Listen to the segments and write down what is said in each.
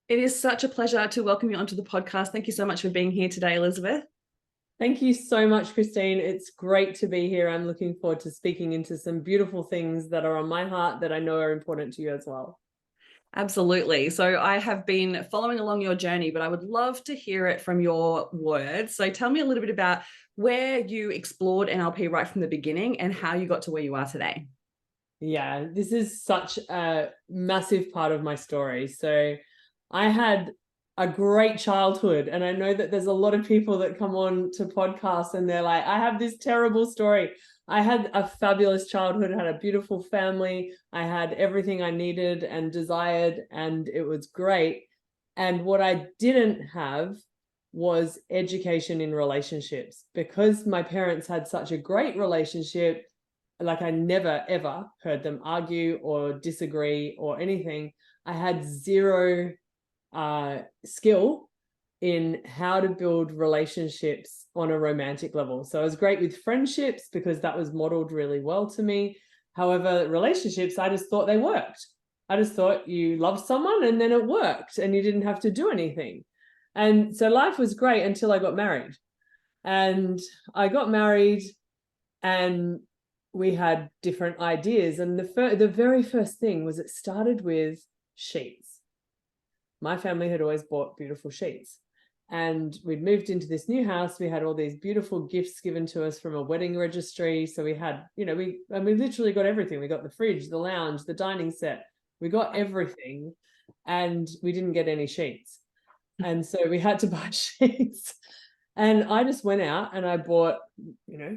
It is such a pleasure to welcome you onto the podcast. Thank you so much for being here today, Elizabeth. Thank you so much, Christine. It's great to be here. I'm looking forward to speaking into some beautiful things that are on my heart that I know are important to you as well. Absolutely. So I have been following along your journey, but I would love to hear it from your words. So tell me a little bit about where you explored NLP right from the beginning and how you got to where you are today. Yeah, this is such a massive part of my story. So I had a great childhood, and I know that there's a lot of people that come on to podcasts and they're like, I have this terrible story. I had a fabulous childhood, had a beautiful family. I had everything I needed and desired, and it was great. And what I didn't have was education in relationships, because my parents had such a great relationship. Like, I never ever heard them argue or disagree or anything. I had zero skill in how to build relationships on a romantic level. So I was great with friendships because that was modeled really well to me. However, relationships, I just thought they worked. I just thought you loved someone and then it worked and you didn't have to do anything. And so life was great until I got married. And I got married and we had different ideas. And the very first thing was, it started with sheets. My family had always bought beautiful sheets. And we'd moved into this new house. We had all these beautiful gifts given to us from a wedding registry. So we had, we literally got everything. We got the fridge, the lounge, the dining set. We got everything, and we didn't get any sheets. And so we had to buy sheets. And I just went out and I bought,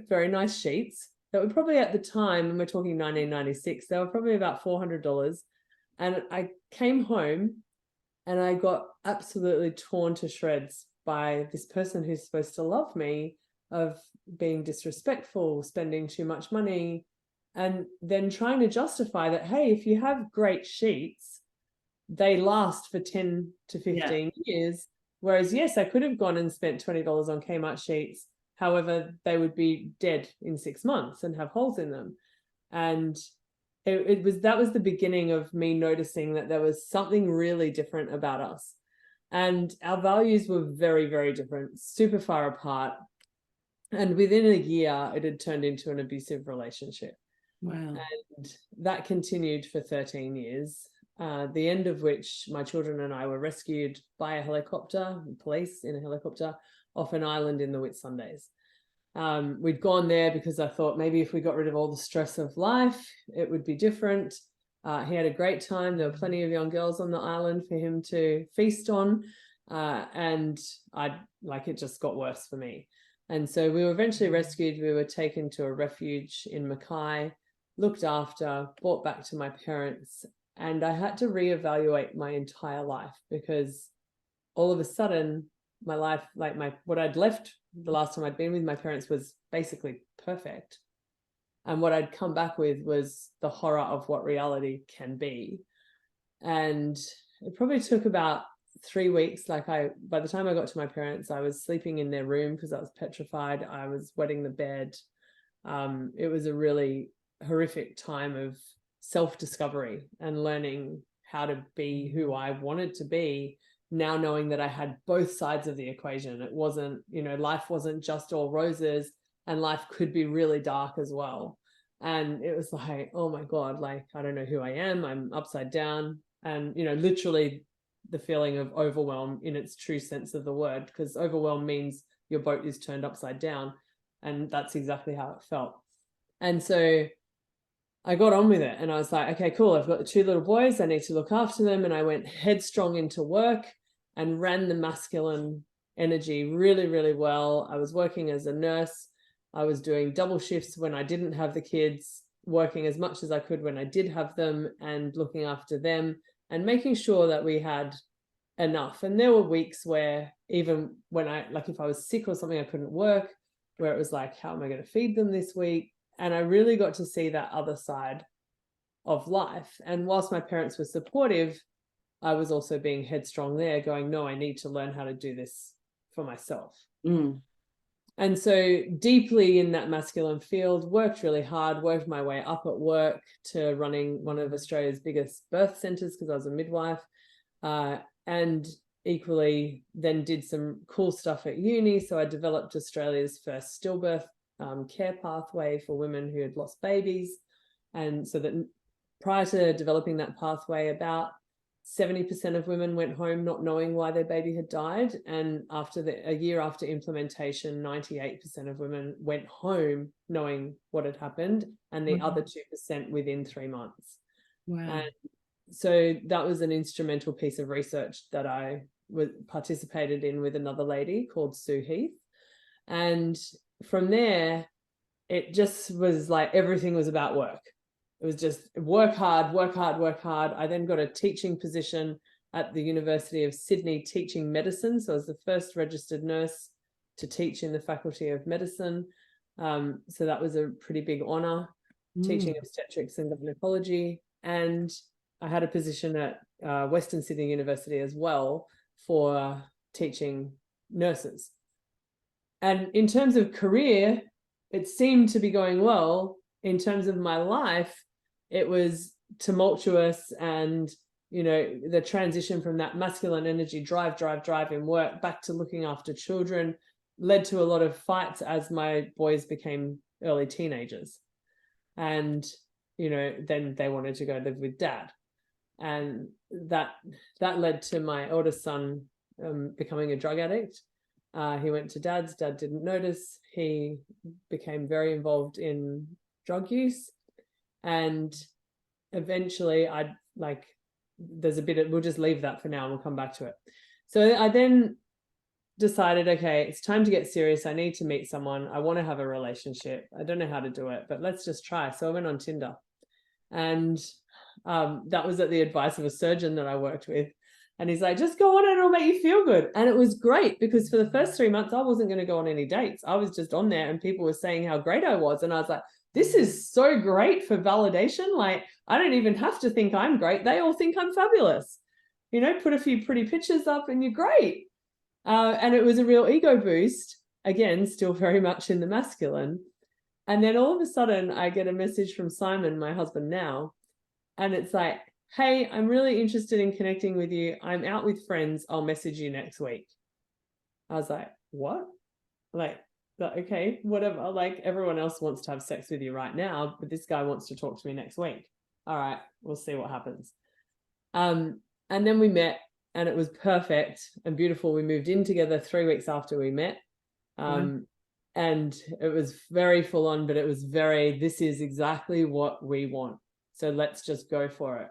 very nice sheets that were probably, at the time, and we're talking 1996, they were probably about $400. And I came home and I got absolutely torn to shreds by this person who's supposed to love me, of being disrespectful, spending too much money, and then trying to justify that, hey, if you have great sheets, they last for 10 to 15 years. Whereas, yes, I could have gone and spent $20 on Kmart sheets. However, they would be dead in 6 months and have holes in them. And that was the beginning of me noticing that there was something really different about us. And our values were very, very different, super far apart. And within a year, it had turned into an abusive relationship. Wow. And that continued for 13 years. The end of which my children and I were rescued by a helicopter, police in a helicopter, off an island in the Whitsundays. We'd gone there because I thought maybe if we got rid of all the stress of life, it would be different. He had a great time. There were plenty of young girls on the island for him to feast on. And it just got worse for me. And so we were eventually rescued. We were taken to a refuge in Mackay, looked after, brought back to my parents. And I had to reevaluate my entire life, because all of a sudden my life, what I'd left the last time I'd been with my parents, was basically perfect. And what I'd come back with was the horror of what reality can be. And it probably took about 3 weeks. By the time I got to my parents, I was sleeping in their room because I was petrified. I was wetting the bed. It was a really horrific time of self-discovery and learning how to be who I wanted to be, now knowing that I had both sides of the equation. It wasn't, life wasn't just all roses, and life could be really dark as well. And it was like, oh my God, I don't know who I am. I'm upside down. And, literally the feeling of overwhelm in its true sense of the word, because overwhelm means your boat is turned upside down. And that's exactly how it felt. And so I got on with it, and I was like, okay, cool. I've got the 2 little boys. I need to look after them. And I went headstrong into work and ran the masculine energy really, really well. I was working as a nurse. I was doing double shifts when I didn't have the kids, working as much as I could when I did have them, and looking after them and making sure that we had enough. And there were weeks where, even when if I was sick or something, I couldn't work, where it was like, how am I going to feed them this week? And I really got to see that other side of life. And whilst my parents were supportive, I was also being headstrong there, going, no, I need to learn how to do this for myself. And so deeply in that masculine field, worked really hard, worked my way up at work to running one of Australia's biggest birth centres, because I was a midwife. and equally then did some cool stuff at uni. So I developed Australia's first stillbirth care pathway for women who had lost babies. And so that prior to developing that pathway, about 70% of women went home not knowing why their baby had died. And a year after implementation, 98% of women went home knowing what had happened, and the other 2% within 3 months. Wow. And so that was an instrumental piece of research that I participated in with another lady called Sue Heath. And from there, it just was like everything was about work. It was just work hard, work hard, work hard. I then got a teaching position at the University of Sydney teaching medicine. So I was the first registered nurse to teach in the Faculty of Medicine. So that was a pretty big honor, teaching obstetrics and gynecology. And I had a position at Western Sydney University as well for teaching nurses. And in terms of career, it seemed to be going well. In terms of my life, it was tumultuous, and the transition from that masculine energy drive in work back to looking after children led to a lot of fights as my boys became early teenagers. And then they wanted to go live with dad, and that led to my oldest son becoming a drug addict. He went to dad's. Dad didn't notice. He became very involved in drug use, and eventually we'll just leave that for now and we'll come back to it. So I then decided, okay, it's time to get serious. I need to meet someone. I want to have a relationship. I don't know how to do it, but let's just try. So I went on Tinder, and that was at the advice of a surgeon that I worked with. And he's like, just go on and it'll make you feel good. And it was great, because for the first 3 months, I wasn't going to go on any dates. I was just on there and people were saying how great I was. And I was like, this is so great for validation. Like, I don't even have to think I'm great. They all think I'm fabulous. Put a few pretty pictures up and you're great. And it was a real ego boost. Again, still very much in the masculine. And then all of a sudden I get a message from Simon, my husband now. And it's like, hey, I'm really interested in connecting with you. I'm out with friends. I'll message you next week. I was like, what? Like, okay, whatever. Like, everyone else wants to have sex with you right now, but this guy wants to talk to me next week. All right, we'll see what happens. And then we met, and it was perfect and beautiful. We moved in together 3 weeks after we met. And it was very full on, but it was this is exactly what we want. So let's just go for it.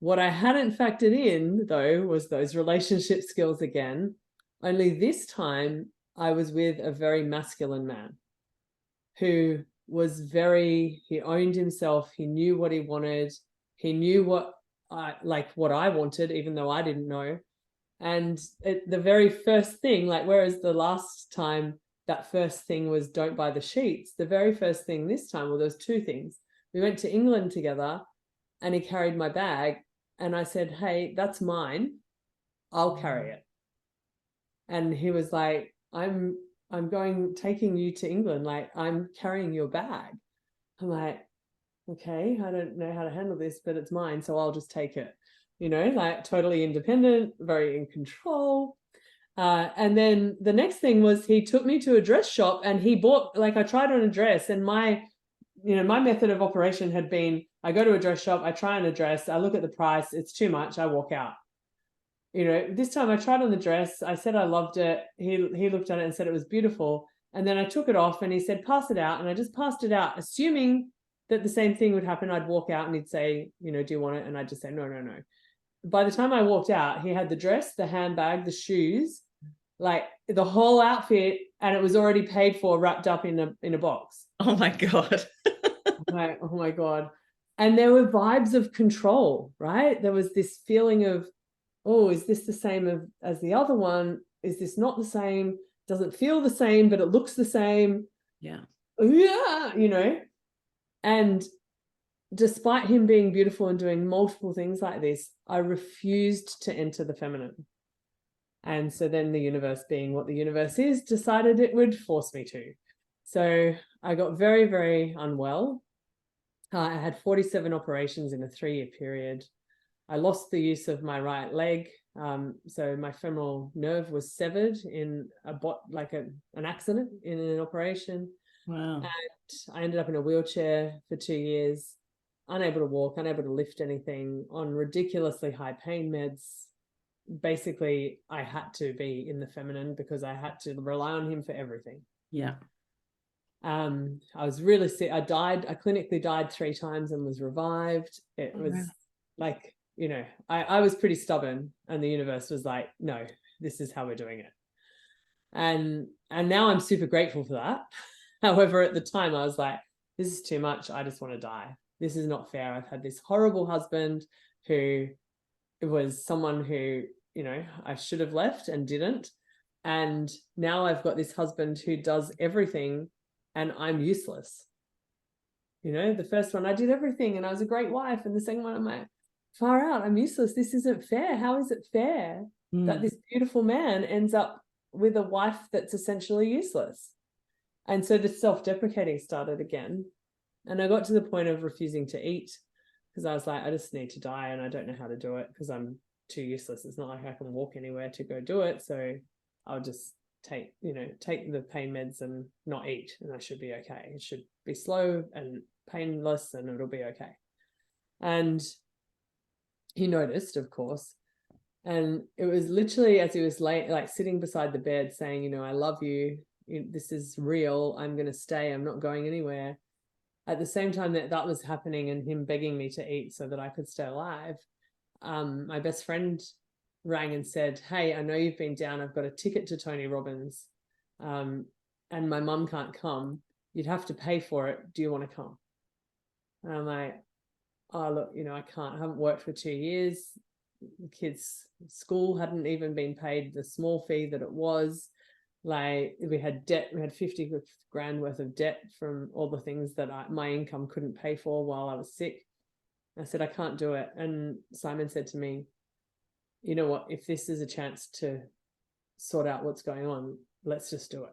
What I hadn't factored in, though, was those relationship skills again. Only this time I was with a very masculine man who was he owned himself. He knew what he wanted. He knew what I wanted, even though I didn't know. And the very first thing, whereas the last time that first thing was don't buy the sheets, the very first thing this time, well, there was two things. We went to England together and he carried my bag. And I said, hey, that's mine. I'll carry it. And he was like, I'm taking you to England. Like, I'm carrying your bag. I'm like, okay, I don't know how to handle this, but it's mine. So I'll just take it, totally independent, very in control. And then the next thing was he took me to a dress shop and he bought, I tried on a dress, and my method of operation had been, I go to a dress shop, I try on a dress, I look at the price, it's too much, I walk out. This time I tried on the dress, I said I loved it, he looked at it and said it was beautiful, and then I took it off and he said, pass it out, and I just passed it out, assuming that the same thing would happen. I'd walk out and he'd say, do you want it? And I'd just say, no. By the time I walked out, he had the dress, the handbag, the shoes, the whole outfit, and it was already paid for, wrapped up in a box. Oh my God. Like, oh my God. And there were vibes of control, right? There was this feeling of, oh, is this the same as the other one? Is this not the same? Doesn't feel the same, but it looks the same. Yeah. Yeah, And despite him being beautiful and doing multiple things like this, I refused to enter the feminine. And so then the universe, being what the universe is, decided it would force me to. So I got very, very unwell. I had 47 operations in a 3-year period. I lost the use of my right leg. So my femoral nerve was severed in an accident in an operation. Wow. And I ended up in a wheelchair for 2 years, unable to walk, unable to lift anything, on ridiculously high pain meds. Basically, I had to be in the feminine because I had to rely on him for everything. Yeah. I was really sick. I clinically died 3 times and was revived. It was like, I was pretty stubborn, and the universe was like, no, this is how we're doing it. And now I'm super grateful for that. However, at the time I was like, this is too much. I just want to die. This is not fair. I've had this horrible husband who was someone who, I should have left and didn't. And now I've got this husband who does everything and I'm useless. The first one, I did everything and I was a great wife. And the second one, I'm like, far out, I'm useless. This isn't fair. How is it fair that this beautiful man ends up with a wife that's essentially useless? And so the self-deprecating started again. And I got to the point of refusing to eat because I was like, I just need to die and I don't know how to do it because I'm too useless. It's not like I can walk anywhere to go do it. So I'll just take the pain meds and not eat, and I should be okay. It should be slow and painless and it'll be okay. And he noticed, of course. And it was literally as he was sitting beside the bed saying, I love you. This is real. I'm going to stay. I'm not going anywhere. At the same time that was happening and him begging me to eat so that I could stay alive, my best friend rang and said, hey, I know you've been down. I've got a ticket to Tony Robbins, and my mum can't come. You'd have to pay for it. Do you want to come? And I'm like, oh, look, I can't. I haven't worked for 2 years. The kids' school hadn't even been paid the small fee that it was. Like, we had debt. We had 50 grand worth of debt from all the things that my income couldn't pay for while I was sick. I said, I can't do it. And Simon said to me, you know what, if this is a chance to sort out what's going on, let's just do it.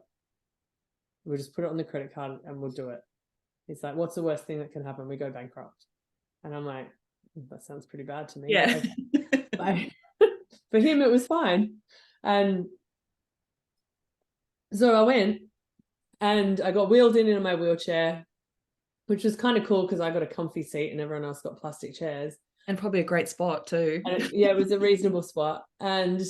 We'll just put it on the credit card and we'll do it. He's like, what's the worst thing that can happen? We go bankrupt. And I'm like, that sounds pretty bad to me. Yeah. For him, it was fine. And so I went and I got wheeled in my wheelchair, which was kind of cool because I got a comfy seat and everyone else got plastic chairs. And probably a great spot too. It was a reasonable spot. And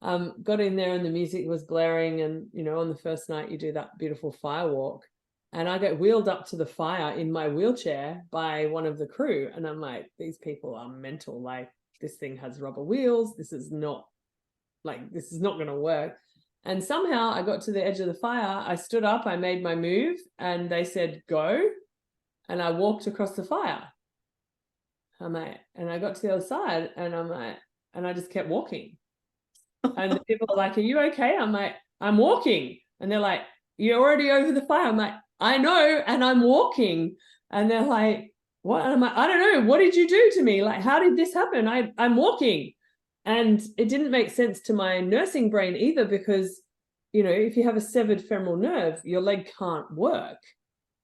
got in there and the music was blaring. And, on the first night you do that beautiful fire walk. And I get wheeled up to the fire in my wheelchair by one of the crew. And I'm like, these people are mental. Like, this thing has rubber wheels. This is not going to work. And somehow I got to the edge of the fire. I stood up, I made my move, and they said, go. And I walked across the fire. I'm like, and I got to the other side and I'm like, and I just kept walking. And the people are like, are you okay? I'm like, I'm walking. And they're like, you're already over the fire. I'm like, I know, and I'm walking. And they're like, what? And I'm like, I don't know. What did you do to me? Like, how did this happen? I'm walking. And it didn't make sense to my nursing brain either, because, if you have a severed femoral nerve, your leg can't work.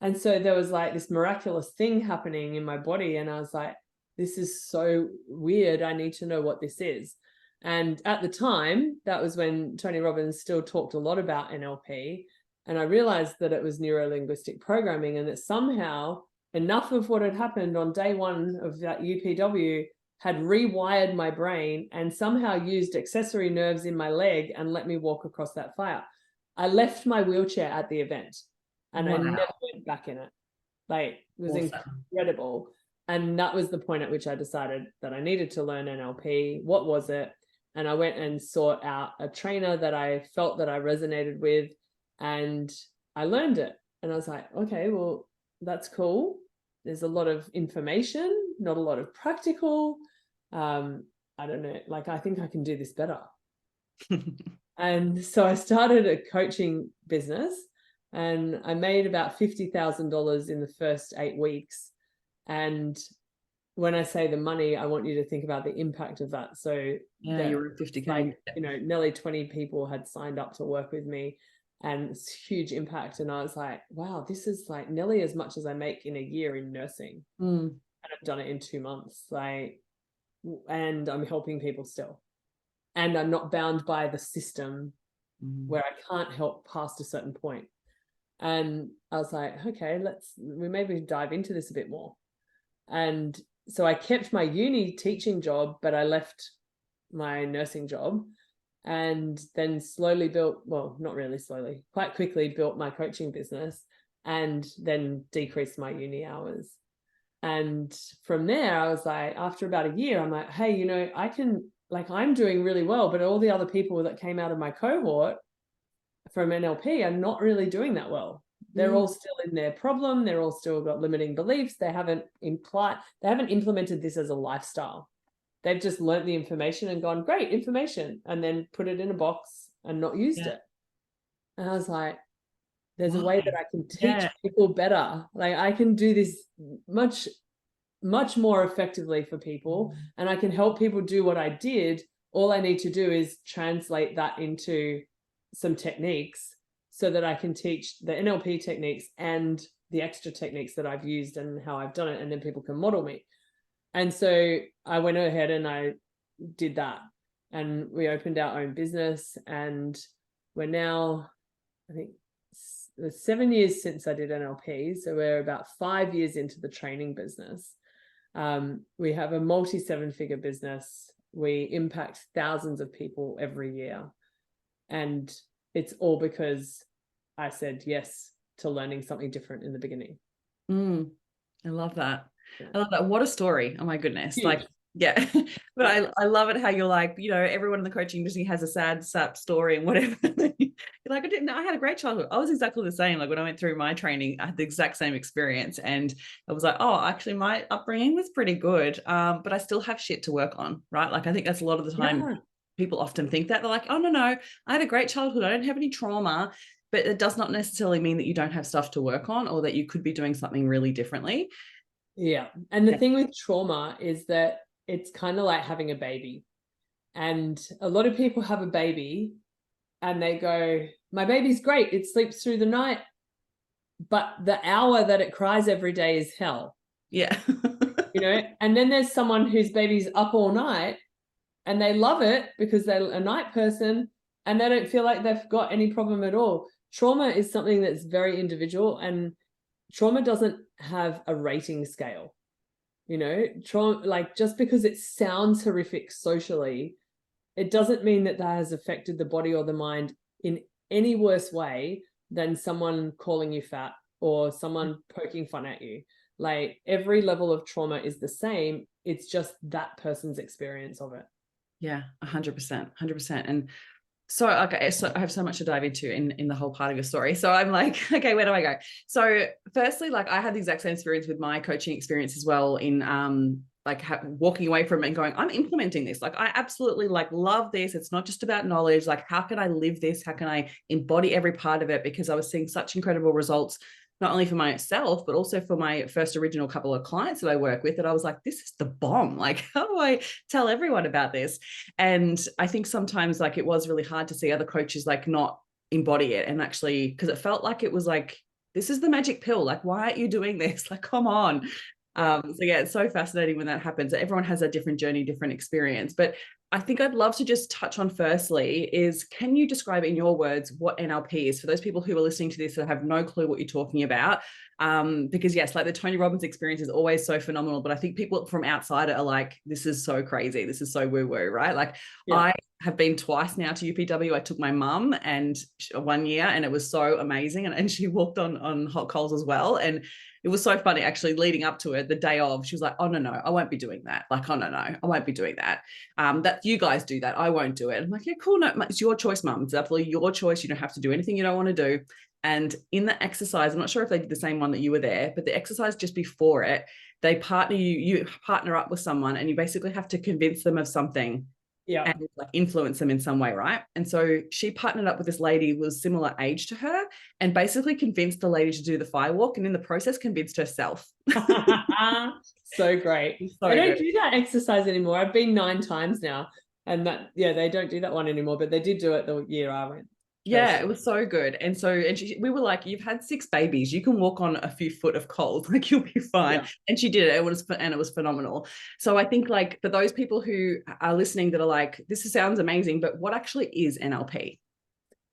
And so there was like this miraculous thing happening in my body. And I was like, this is so weird. I need to know what this is. And at the time, that was when Tony Robbins still talked a lot about NLP. And I realized that it was neuro-linguistic programming, and that somehow enough of what had happened on day one of that UPW had rewired my brain and somehow used accessory nerves in my leg and let me walk across that fire. I left my wheelchair at the event and I never went back in it. Like, it was incredible. And that was the point at which I decided that I needed to learn NLP. What was it? And I went and sought out a trainer that I felt that I resonated with, and I learned it. And I was like, okay, well, that's cool. There's a lot of information, not a lot of practical. I don't know, like, I think I can do this better. And so I started a coaching business, and I made about $50,000 in the first 8 weeks. And when I say the money, I want you to think about the impact of that. So yeah, you were 50K. Like, nearly 20 people had signed up to work with me, and it's huge impact. And I was like, wow, this is like nearly as much as I make in a year in nursing. And I've done it in 2 months. Like, and I'm helping people still. And I'm not bound by the system where I can't help past a certain point. And I was like, okay, we maybe dive into this a bit more. And so I kept my uni teaching job, but I left my nursing job, and then slowly built, well, not really slowly, quite quickly built my coaching business, and then decreased my uni hours. And from there, I was like, after about a year, I'm like, hey, you know, I'm doing really well, but all the other people that came out of my cohort from NLP are not really doing that well. They're all still in their problem. They're all still got limiting beliefs. They haven't implemented this as a lifestyle. They've just learnt the information and gone, great information, and then put it in a box and not used it. And I was like, there's a way that I can teach people better. Like, I can do this much, much more effectively for people, and I can help people do what I did. All I need to do is translate that into some techniques so that I can teach the NLP techniques and the extra techniques that I've used and how I've done it, and then people can model me. And so I went ahead and I did that, and we opened our own business, and we're now, I think, 7 years since I did NLP. So we're about 5 years into the training business. We have a multi-7-figure business. We impact thousands of people every year. And it's all because I said yes to learning something different in the beginning. I love that. I love that. What a story. Oh my goodness. Huge. Like, yeah. But I love it how you're like, you know, everyone in the coaching industry has a sad story and whatever. You're like, I had a great childhood. I was exactly the same. Like, when I went through my training, I had the exact same experience. And I was like, oh, actually my upbringing was pretty good. But I still have shit to work on. Right. Like, I think that's a lot of the time people often think that. They're like, oh, no, I had a great childhood. I don't have any trauma. But it does not necessarily mean that you don't have stuff to work on, or that you could be doing something really differently. Yeah. And the thing with trauma is that it's kind of like having a baby. And a lot of people have a baby and they go, my baby's great, it sleeps through the night, but the hour that it cries every day is hell. Yeah. You know, and then there's someone whose baby's up all night and they love it because they're a night person and they don't feel like they've got any problem at all. Trauma is something that's very individual, and trauma doesn't have a rating scale. You know, trauma, like, just because it sounds horrific socially, it doesn't mean that that has affected the body or the mind in any worse way than someone calling you fat or someone poking fun at you. Like, every level of trauma is the same. It's just that person's experience of it. Yeah, 100%, 100%. And so, okay, so I have so much to dive into in the whole part of your story. So I'm like, okay, where do I go? So firstly, like, I had the exact same experience with my coaching experience as well, in walking away from it and going, I'm implementing this. Like, I absolutely love this. It's not just about knowledge. Like, how can I live this? How can I embody every part of it? Because I was seeing such incredible results, not only for myself, but also for my first original couple of clients that I work with, that I was like, this is the bomb. Like, how do I tell everyone about this? And I think sometimes, like, it was really hard to see other coaches like not embody it, and actually, because it felt like it was like, this is the magic pill. Like, why aren't you doing this? Like, come on. So yeah, it's so fascinating when that happens. Everyone has a different journey, different experience. But I think I'd love to just touch on, firstly, is, can you describe in your words what NLP is for those people who are listening to this that have no clue what you're talking about? Because yes, like, the Tony Robbins experience is always so phenomenal, but I think people from outside are like, this is so crazy. This is so woo-woo, right? Like, I have been twice now to UPW. I took my mum and 1 year, and it was so amazing. And she walked on hot coals as well. And it was so funny, actually, leading up to it, the day of, she was like, oh, no, I won't be doing that. Like, oh, no, I won't be doing that. That you guys do that. I won't do it. I'm like, yeah, cool. No, it's your choice, mum. It's absolutely your choice. You don't have to do anything you don't want to do. And in the exercise, I'm not sure if they did the same one that you were there, but the exercise just before it, they partner you partner up with someone, and you basically have to convince them of something. Yeah. And like influence them in some way, right? And so she partnered up with this lady who was similar age to her, and basically convinced the lady to do the fire walk, and in the process convinced herself. So great. So I don't do that exercise anymore. I've been 9 times now, and they don't do that one anymore, but they did do it the year I went. Yeah, it was so good. And so, we were like, you've had 6 babies. You can walk on a few foot of coals, like you'll be fine. Yeah. And she did it. It was phenomenal. So I think like for those people who are listening that are like, this sounds amazing, but what actually is NLP?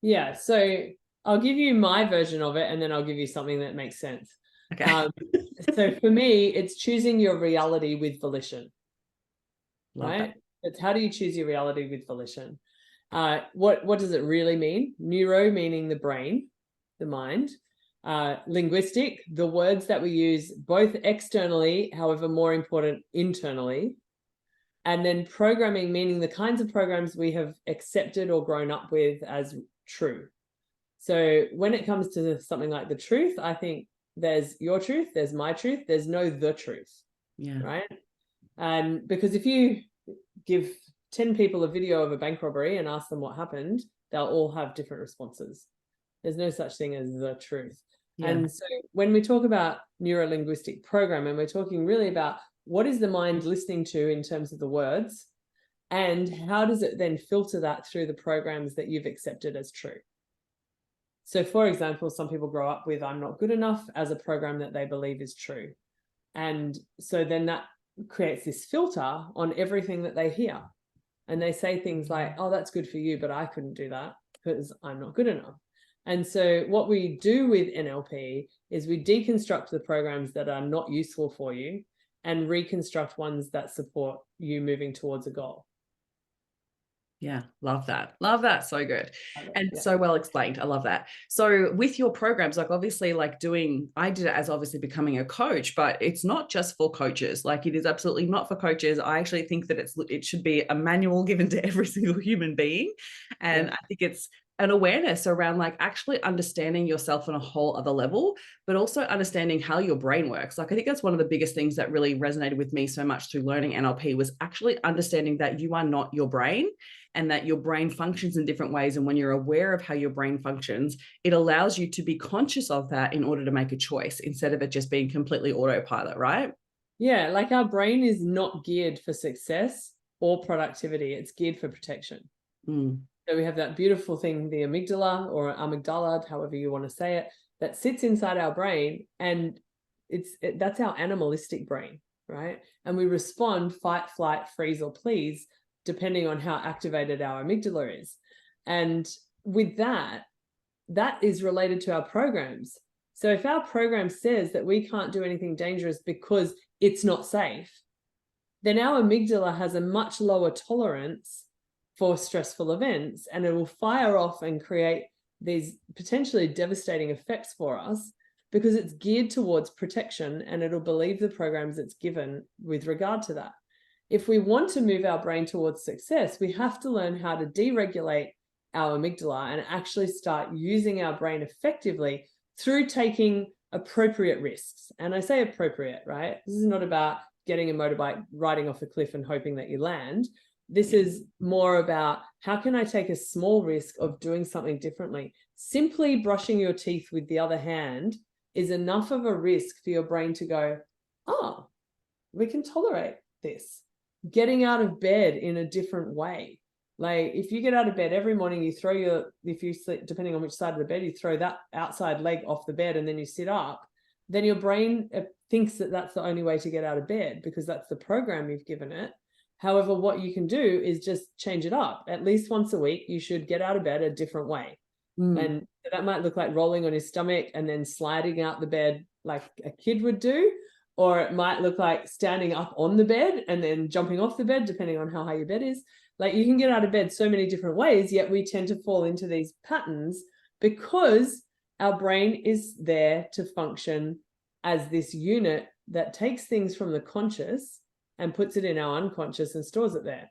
Yeah. So I'll give you my version of it, and then I'll give you something that makes sense. Okay. So for me, it's choosing your reality with volition, Love right? that. It's how do you choose your reality with volition? What does it really mean? Neuro meaning the brain, the mind. Linguistic, the words that we use both externally, however more important internally. And then programming, meaning the kinds of programs we have accepted or grown up with as true. So when it comes to something like the truth, I think there's your truth, there's my truth, there's no the truth. Yeah. Right. And because if you give 10 people a video of a bank robbery and ask them what happened, they'll all have different responses. There's no such thing as the truth. Yeah. And so when we talk about neuro-linguistic programming, we're talking really about what is the mind listening to in terms of the words, and how does it then filter that through the programs that you've accepted as true. So for example, some people grow up with I'm not good enough as a program that they believe is true. And so then that creates this filter on everything that they hear. And they say things like, oh, that's good for you, but I couldn't do that because I'm not good enough. And so what we do with NLP is we deconstruct the programs that are not useful for you and reconstruct ones that support you moving towards a goal. Yeah, love that. Love that. So good. And so well explained. I love that. So with your programs, like obviously like I did it as obviously becoming a coach, but it's not just for coaches. Like it is absolutely not for coaches. I actually think that it should be a manual given to every single human being. And I think it's an awareness around like actually understanding yourself on a whole other level, but also understanding how your brain works. Like I think that's one of the biggest things that really resonated with me so much through learning NLP was actually understanding that you are not your brain and that your brain functions in different ways. And when you're aware of how your brain functions, it allows you to be conscious of that in order to make a choice instead of it just being completely autopilot, right? Yeah, like our brain is not geared for success or productivity. It's geared for protection. So we have that beautiful thing, the amygdala or amygdala, however you want to say it, that sits inside our brain, and that's our animalistic brain, right? And we respond fight, flight, freeze, or please, depending on how activated our amygdala is. And with that is related to our programs. So if our program says that we can't do anything dangerous because it's not safe, then our amygdala has a much lower tolerance for stressful events, and it will fire off and create these potentially devastating effects for us because it's geared towards protection, and it'll believe the programs it's given with regard to that. If we want to move our brain towards success, we have to learn how to deregulate our amygdala and actually start using our brain effectively through taking appropriate risks. And I say appropriate, right? This is not about getting a motorbike, riding off a cliff and hoping that you land. This is more about how can I take a small risk of doing something differently? Simply brushing your teeth with the other hand is enough of a risk for your brain to go, oh, we can tolerate this. Getting out of bed in a different way. Like if you get out of bed every morning, if you sleep, depending on which side of the bed, you throw that outside leg off the bed and then you sit up, then your brain thinks that that's the only way to get out of bed because that's the program you've given it. However, what you can do is just change it up. At least once a week, you should get out of bed a different way. And that might look like rolling on your stomach and then sliding out the bed like a kid would do. Or it might look like standing up on the bed and then jumping off the bed, depending on how high your bed is. Like you can get out of bed so many different ways, yet we tend to fall into these patterns because our brain is there to function as this unit that takes things from the conscious and puts it in our unconscious and stores it there.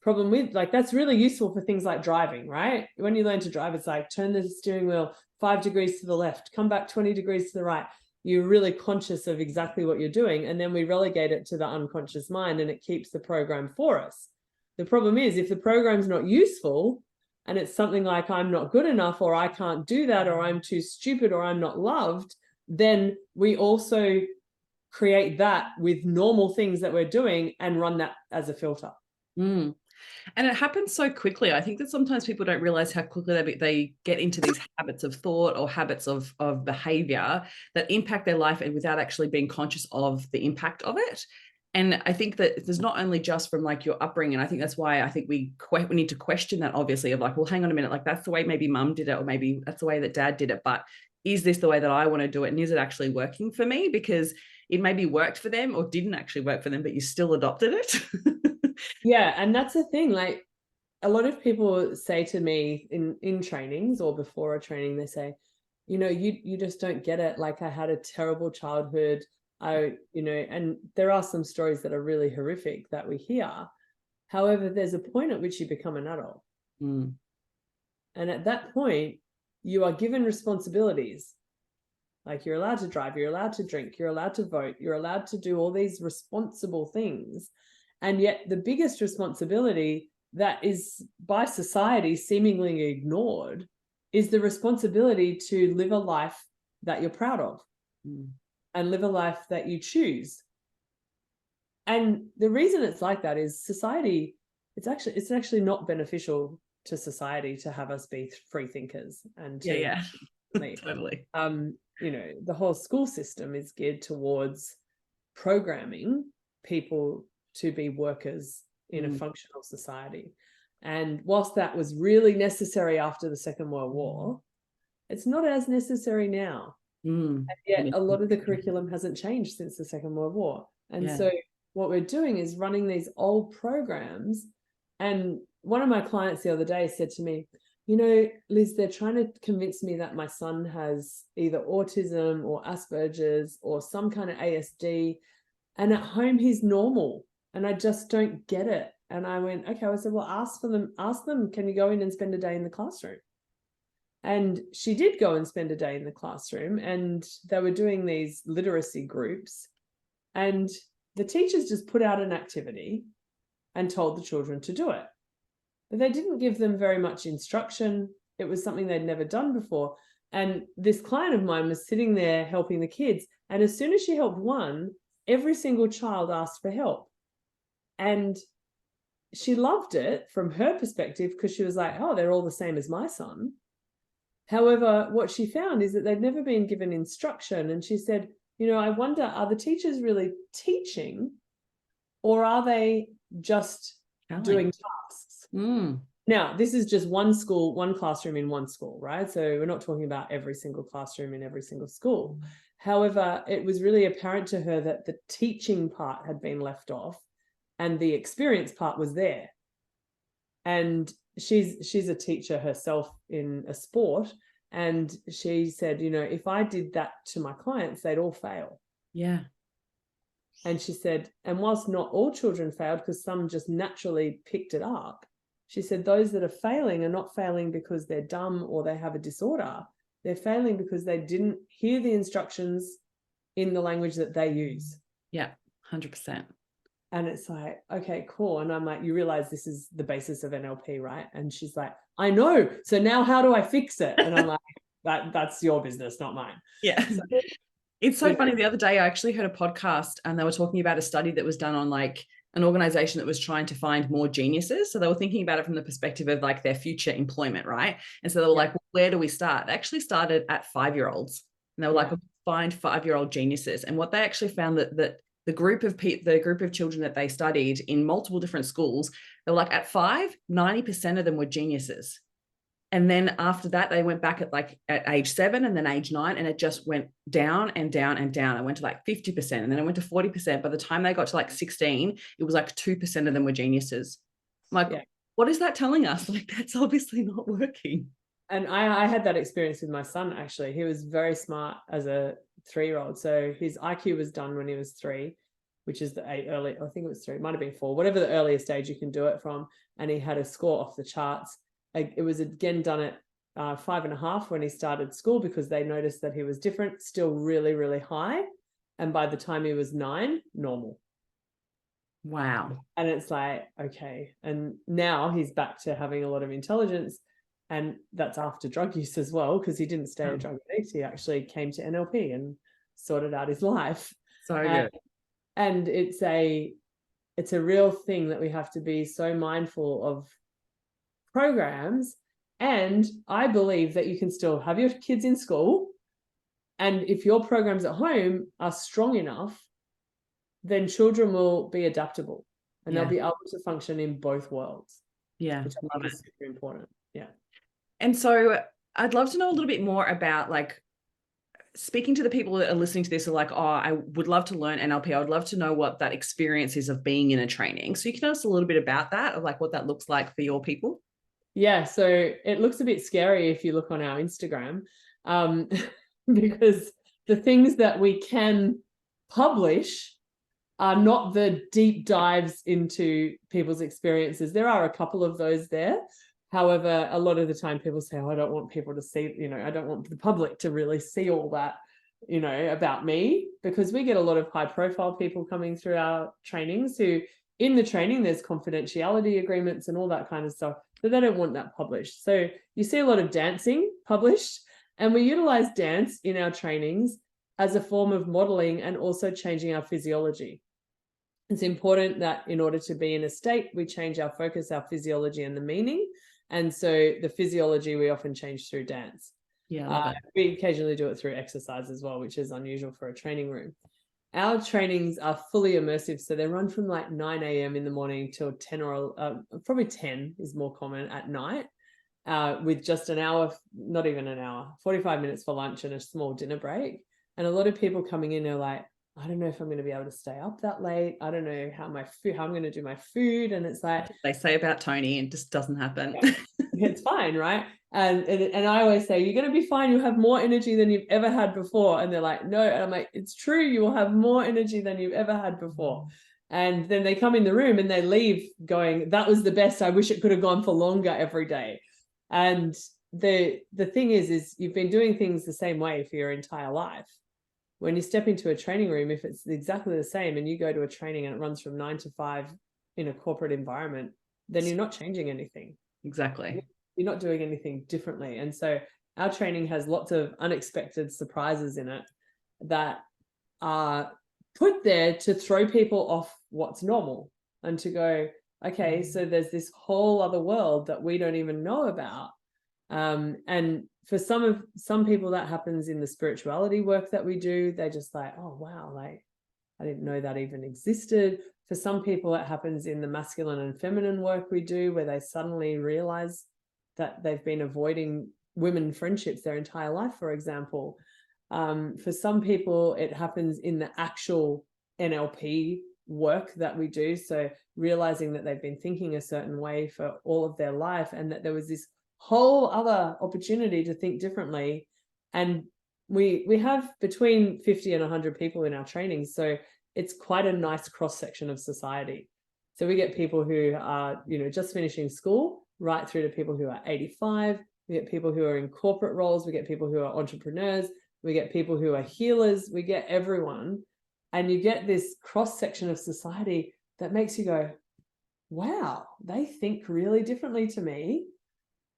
Problem with, like, that's really useful for things like driving, right? When you learn to drive, it's like turn the steering wheel 5 degrees to the left, come back 20 degrees to the right. You're really conscious of exactly what you're doing. And then we relegate it to the unconscious mind and it keeps the program for us. The problem is if the program's not useful and it's something like I'm not good enough or I can't do that or I'm too stupid or I'm not loved, then we also create that with normal things that we're doing and run that as a filter. Mm. And it happens so quickly. I think that sometimes people don't realize how quickly they get into these habits of thought or habits of behavior that impact their life and without actually being conscious of the impact of it. And I think that there's not only just from like your upbringing. I think that's why I think we need to question that, obviously, of like, well, hang on a minute, like that's the way maybe mum did it, or maybe that's the way that dad did it. But is this the way that I want to do it? And is it actually working for me? Because it maybe worked for them or didn't actually work for them, but you still adopted it. Yeah. And that's the thing. Like, a lot of people say to me in trainings or before a training, they say, you just don't get it. Like, I had a terrible childhood. And there are some stories that are really horrific that we hear. However, there's a point at which you become an adult. Mm. And at that point, you are given responsibilities. Like, you're allowed to drive, you're allowed to drink, you're allowed to vote, you're allowed to do all these responsible things. And yet the biggest responsibility that is by society seemingly ignored is the responsibility to live a life that you're proud of and live a life that you choose. And the reason it's like that is society, it's actually not beneficial to society to have us be free thinkers and to Yeah. Totally. the whole school system is geared towards programming people to be workers in a functional society. And whilst that was really necessary after the Second World War, it's not as necessary now. And yet a lot of the curriculum hasn't changed since the Second World War. And so what we're doing is running these old programs. And one of my clients the other day said to me, Liz, they're trying to convince me that my son has either autism or Asperger's or some kind of ASD, and at home he's normal, and I just don't get it. And I went, okay. I said, well, ask them, can you go in and spend a day in the classroom? And she did go and spend a day in the classroom, and they were doing these literacy groups, and the teachers just put out an activity and told the children to do it. But they didn't give them very much instruction. It was something they'd never done before. And this client of mine was sitting there helping the kids. And as soon as she helped one, every single child asked for help. And she loved it from her perspective, because she was like, oh, they're all the same as my son. However, what she found is that they'd never been given instruction. And she said, I wonder, are the teachers really teaching, or are they just doing tasks? Now, this is just one school, one classroom in one school, right? So we're not talking about every single classroom in every single school. However, it was really apparent to her that the teaching part had been left off and the experience part was there. And she's a teacher herself in a sport. And she said, if I did that to my clients, they'd all fail. Yeah. And she said, and whilst not all children failed, because some just naturally picked it up, she said those that are failing are not failing because they're dumb or they have a disorder. They're failing because they didn't hear the instructions in the language that they use. Yeah, 100%. And it's like, okay, cool. And I'm like, you realize this is the basis of NLP, right? And she's like, I know. So now how do I fix it? And I'm like, that's your business, not mine. Yeah. So, it's so funny. The other day, I actually heard a podcast and they were talking about a study that was done on like an organization that was trying to find more geniuses. So they were thinking about it from the perspective of like their future employment, right? And so they were like, well, where do we start? They actually started at 5-year-olds. And they were like, well, find 5-year-old geniuses. And what they actually found that the group of children that they studied in multiple different schools, they were like at 5, 90% of them were geniuses. And then after that, they went back at age 7 and then age 9, and it just went down and down and down. It went to like 50%, and then it went to 40%. By the time they got to like 16, it was like 2% of them were geniuses. I'm like, what is that telling us? Like, that's obviously not working. And I had that experience with my son, actually. He was very smart as a 3-year-old. So his IQ was done when he was 3, which is the early, I think it was 3, it might have been 4, whatever the earliest age you can do it from. And he had a score off the charts. It was again done at 5.5 when he started school, because they noticed that he was different, still really, really high. And by the time he was 9, normal. Wow. And it's like, okay. And now he's back to having a lot of intelligence. And that's after drug use as well, because he didn't stay a drug addict. He actually came to NLP and sorted out his life. So good. And it's it's a real thing that we have to be so mindful of programs. And I believe that you can still have your kids in school, and if your programs at home are strong enough, then children will be adaptable and they'll be able to function in both worlds. Yeah, which I think is super important. Yeah. And so I'd love to know a little bit more about, like, speaking to the people that are listening to this are like, oh, I would love to learn NLP. I would love to know what that experience is of being in a training. So you can tell us a little bit about that, of like what that looks like for your people. Yeah. So it looks a bit scary if you look on our Instagram, because the things that we can publish are not the deep dives into people's experiences. There are a couple of those there. However, a lot of the time people say, oh, I don't want people to see, I don't want the public to really see all that, about me, because we get a lot of high profile people coming through our trainings who, in the training, there's confidentiality agreements and all that kind of stuff, but they don't want that published. So you see a lot of dancing published, and we utilize dance in our trainings as a form of modeling and also changing our physiology. It's important that in order to be in a state, we change our focus, our physiology, and the meaning. And so the physiology we often change through dance. Yeah, we occasionally do it through exercise as well, which is unusual for a training room. Our trainings are fully immersive. So they run from like 9 a.m. in the morning till 10 or probably 10 is more common at night, with just an hour, not even an hour, 45 minutes for lunch and a small dinner break. And a lot of people coming in are like, I don't know if I'm going to be able to stay up that late. I don't know how I'm going to do my food. And it's like, they say about Tony, and it just doesn't happen. It's fine, right? And I always say, you're going to be fine. You'll have more energy than you've ever had before. And they're like, no. And I'm like, it's true. You will have more energy than you've ever had before. And then they come in the room and they leave going, that was the best. I wish it could have gone for longer every day. And the thing is you've been doing things the same way for your entire life. When you step into a training room, if it's exactly the same and you go to a training and it runs from 9 to 5 in a corporate environment, then you're not changing anything. Exactly. You're not doing anything differently. And so our training has lots of unexpected surprises in it that are put there to throw people off what's normal and to go, okay, so there's this whole other world that we don't even know about. And for some people that happens in the spirituality work that we do. They're just like, oh, wow, like I didn't know that even existed. For some people, it happens in the masculine and feminine work we do, where they suddenly realize that they've been avoiding women friendships their entire life, for example. For some people, it happens in the actual NLP work that we do. So realizing that they've been thinking a certain way for all of their life, and that there was this whole other opportunity to think differently. And we have between 50 and 100 people in our trainings. So it's quite a nice cross-section of society. So we get people who are, just finishing school, right through to people who are 85. We get people who are in corporate roles. We get people who are entrepreneurs. We get people who are healers. We get everyone. And you get this cross-section of society that makes you go, wow, they think really differently to me.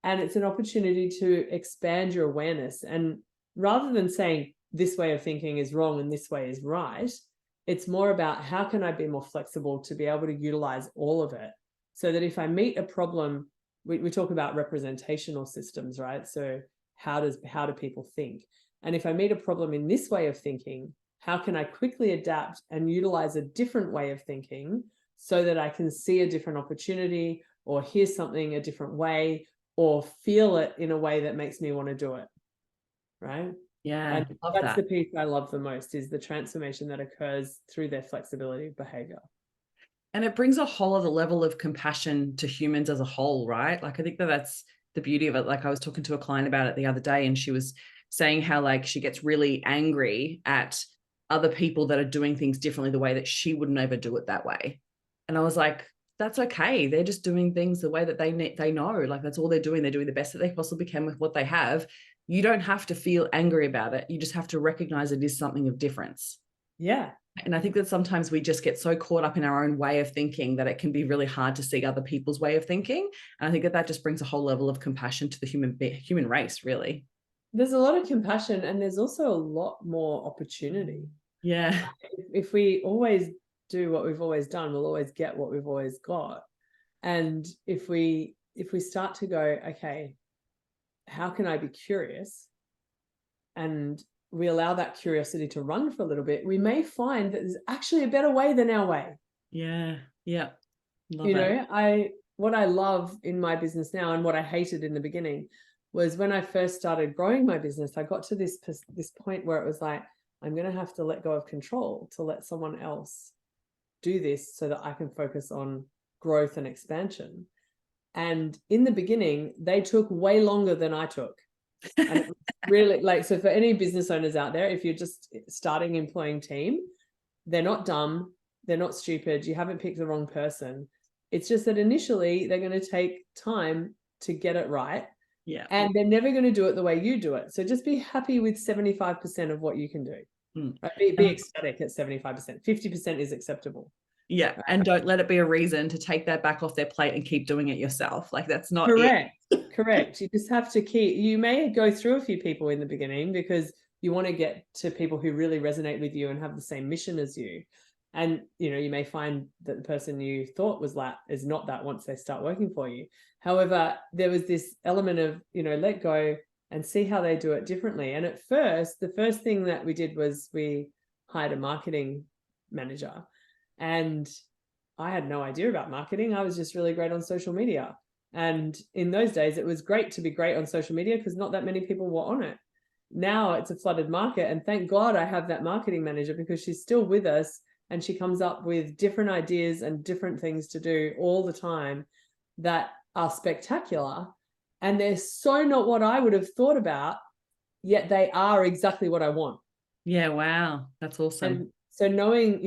And it's an opportunity to expand your awareness. And rather than saying this way of thinking is wrong and this way is right, it's more about how can I be more flexible to be able to utilize all of it, so that if I meet a problem, we talk about representational systems, right? So how do people think? And if I meet a problem in this way of thinking, how can I quickly adapt and utilize a different way of thinking so that I can see a different opportunity or hear something a different way or feel it in a way that makes me want to do it, right? Yeah, and that's the piece I love the most, is the transformation that occurs through their flexibility of behavior. And it brings a whole other level of compassion to humans as a whole, right? Like, I think that's the beauty of it. Like, I was talking to a client about it the other day, and she was saying how, like, she gets really angry at other people that are doing things differently, the way that she would never do it that way. And I was like, that's okay. They're just doing things the way that they know. Like, that's all they're doing. They're doing the best that they possibly can with what they have. You don't have to feel angry about it. You just have to recognize it is something of difference. Yeah. And I think that sometimes we just get so caught up in our own way of thinking that it can be really hard to see other people's way of thinking. And I think that just brings a whole level of compassion to the human race, really. There's a lot of compassion, and there's also a lot more opportunity. Yeah. If we always do what we've always done, we'll always get what we've always got. And if we start to go, okay, how can I be curious? And we allow that curiosity to run for a little bit, we may find that there's actually a better way than our way. Yeah. Love you it. know, what I love in my business now, and what I hated in the beginning, was when I first started growing my business, I got to this point where it was like, I'm going to have to let go of control to let someone else do this so that I can focus on growth and expansion. And in the beginning, they took way longer than I took. And it was really like, so for any business owners out there, if you're just starting employing team, they're not dumb, they're not stupid, you haven't picked the wrong person. It's just that initially they're going to take time to get it right. Yeah. And they're never going to do it the way you do it. So just be happy with 75% of what you can do. Right? Be ecstatic at 75%. 50% is acceptable. Yeah. Right? And don't let it be a reason to take that back off their plate and keep doing it yourself. Like, that's not correct. it. Correct. You just have to you may go through a few people in the beginning because you want to get to people who really resonate with you and have the same mission as you. And, you may find that the person you thought was that is not that once they start working for you. However, there was this element of, let go and see how they do it differently. And at first, the first thing that we did was we hired a marketing manager. And I had no idea about marketing. I was just really great on social media. And in those days, it was great to be great on social media because not that many people were on it. Now it's a flooded market. And thank God I have that marketing manager because she's still with us. And she comes up with different ideas and different things to do all the time that are spectacular. And they're so not what I would have thought about, yet they are exactly what I want. Yeah, wow. That's awesome. And so knowing,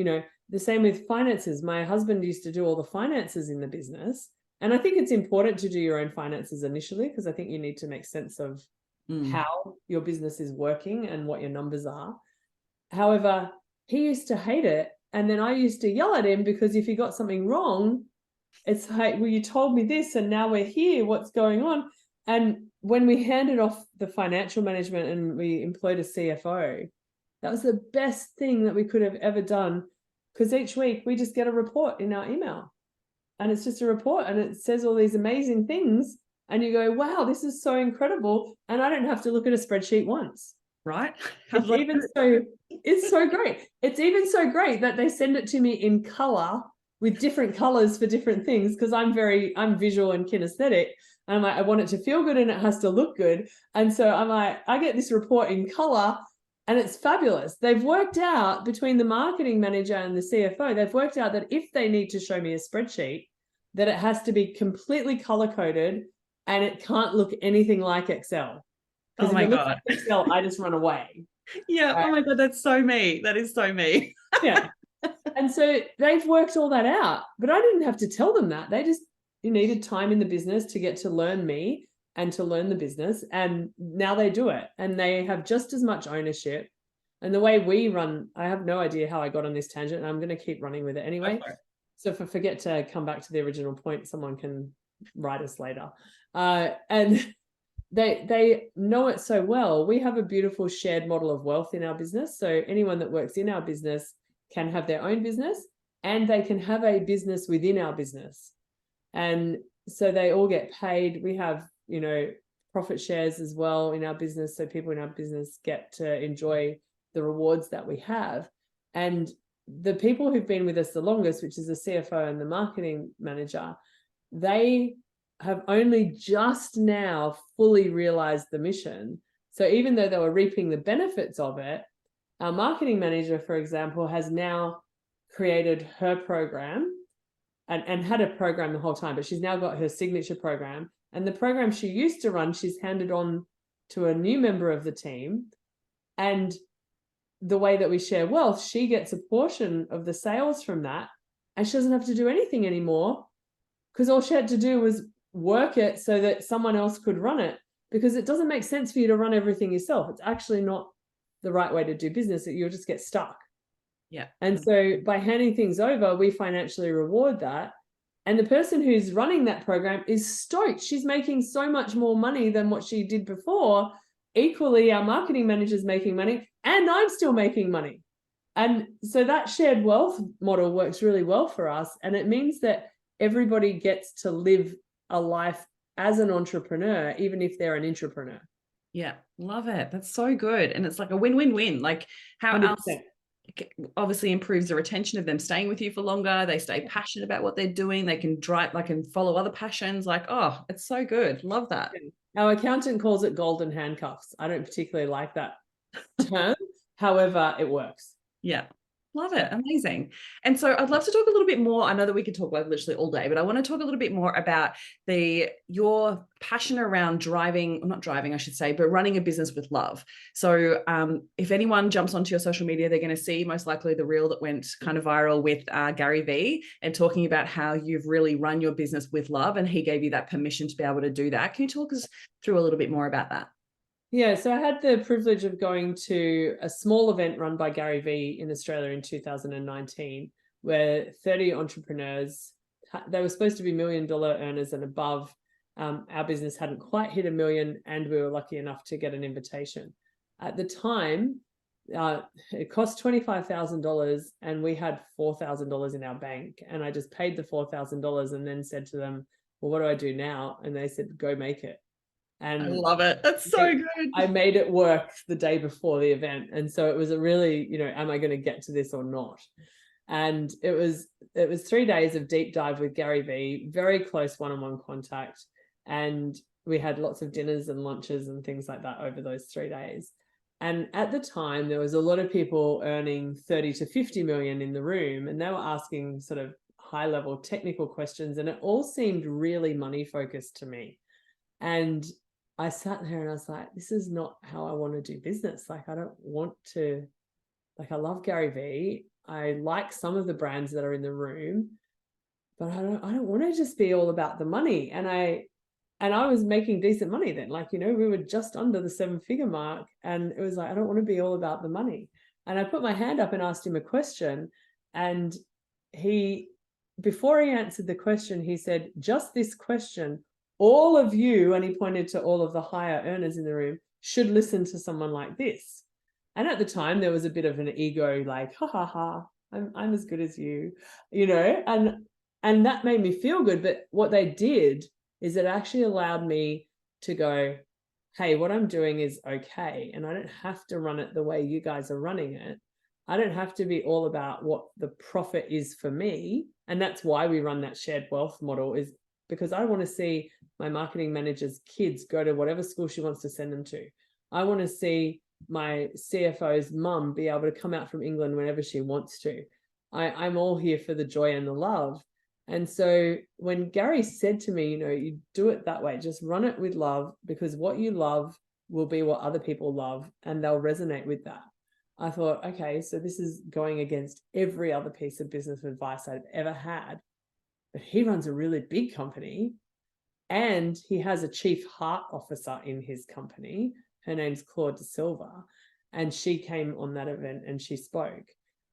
the same with finances. My husband used to do all the finances in the business. And I think it's important to do your own finances initially because I think you need to make sense of how your business is working and what your numbers are. However, he used to hate it. And then I used to yell at him because if he got something wrong, it's like, well, you told me this and now we're here. What's going on? And when we handed off the financial management and we employed a CFO, that was the best thing that we could have ever done because each week we just get a report in our email and it's just a report and it says all these amazing things. And you go, wow, this is so incredible. And I don't have to look at a spreadsheet once. Right? It's so great. It's even so great that they send it to me in color with different colors for different things because I'm visual and kinesthetic. And I'm like, I want it to feel good and it has to look good. And so I'm like, I get this report in color and it's fabulous. They've worked out between the marketing manager and the CFO, they've worked out that if they need to show me a spreadsheet, that it has to be completely color coded and it can't look anything like Excel. Oh my God. Excel, I just run away. Yeah. Right? Oh my God. That's so me. That is so me. Yeah. And so they've worked all that out, but I didn't have to tell them that. They just needed time in the business to get to learn me and to learn the business. And now they do it and they have just as much ownership. And the way we run, I have no idea how I got on this tangent and I'm going to keep running with it anyway. Okay. So if I forget to come back to the original point, someone can write us later. And they know it so well. We have a beautiful shared model of wealth in our business. So anyone that works in our business can have their own business and they can have a business within our business. And so they all get paid. We have, profit shares as well in our business. So people in our business get to enjoy the rewards that we have. And the people who've been with us the longest, which is the CFO and the marketing manager, they have only just now fully realized the mission. So even though they were reaping the benefits of it, our marketing manager, for example, has now created her program and had a program the whole time, but she's now got her signature program. And the program she used to run, she's handed on to a new member of the team. And the way that we share wealth, she gets a portion of the sales from that and she doesn't have to do anything anymore because all she had to do was work it so that someone else could run it, because it doesn't make sense for you to run everything yourself. It's actually not the right way to do business. You'll just get stuck. Yeah. And so by handing things over, we financially reward that. And the person who's running that program is stoked. She's making so much more money than what she did before. Equally, our marketing manager's making money and I'm still making money. And so that shared wealth model works really well for us. And it means that everybody gets to live a life as an entrepreneur, even if they're an intrapreneur. Yeah, love it. That's so good. And it's like a win-win-win. Like how 100%. else obviously improves the retention of them staying with you for longer. They stay passionate about what they're doing. They can drive, like, and follow other passions. Like, oh, it's so good. Love that. Our accountant calls it golden handcuffs. I don't particularly like that term. However, it works. Yeah. Love it. Amazing. And so I'd love to talk a little bit more. I know that we could talk like literally all day, but I want to talk a little bit more about your passion around not driving, I should say, but running a business with love. So if anyone jumps onto your social media, they're going to see most likely the reel that went kind of viral with Gary Vee, and talking about how you've really run your business with love, and he gave you that permission to be able to do that. Can you talk us through a little bit more about that? Yeah, so I had the privilege of going to a small event run by Gary Vee in Australia in 2019, where 30 entrepreneurs, they were supposed to be $1 million earners and above. Our business hadn't quite hit $1 million, and we were lucky enough to get an invitation. At the time, it cost $25,000, and we had $4,000 in our bank. And I just paid the $4,000 and then said to them, well, what do I do now? And they said, go make it. And I love it. That's so good. I made it work the day before the event. And so it was a really, am I going to get to this or not? And it was 3 days of deep dive with Gary Vee, very close one-on-one contact. And we had lots of dinners and lunches and things like that over those 3 days. And at the time, there was a lot of people earning 30 to 50 million in the room, and they were asking sort of high-level technical questions, and it all seemed really money-focused to me. And I sat there and I was like, this is not how I want to do business. Like, I don't want to, like, I love Gary Vee. I like some of the brands that are in the room, but I don't want to just be all about the money. And I was making decent money then. Like, we were just under the 7-figure mark, and it was like, I don't want to be all about the money. And I put my hand up and asked him a question, and before he answered the question, he said, just this question, all of you, and he pointed to all of the higher earners in the room, should listen to someone like this. And at the time, there was a bit of an ego, like, ha ha ha, I'm as good as you, and that made me feel good. But what they did is it actually allowed me to go, hey, what I'm doing is okay, and I don't have to run it the way you guys are running it. I don't have to be all about what the profit is for me. And that's why we run that shared wealth model, is because I want to see my marketing manager's kids go to whatever school she wants to send them to. I want to see my CFO's mum be able to come out from England whenever she wants to. I'm all here for the joy and the love. And so when Gary said to me, you do it that way, just run it with love, because what you love will be what other people love, and they'll resonate with that. I thought, okay, so this is going against every other piece of business advice I've ever had. But he runs a really big company, and he has a chief heart officer in his company. Her name's Claude De Silva, and she came on that event and she spoke.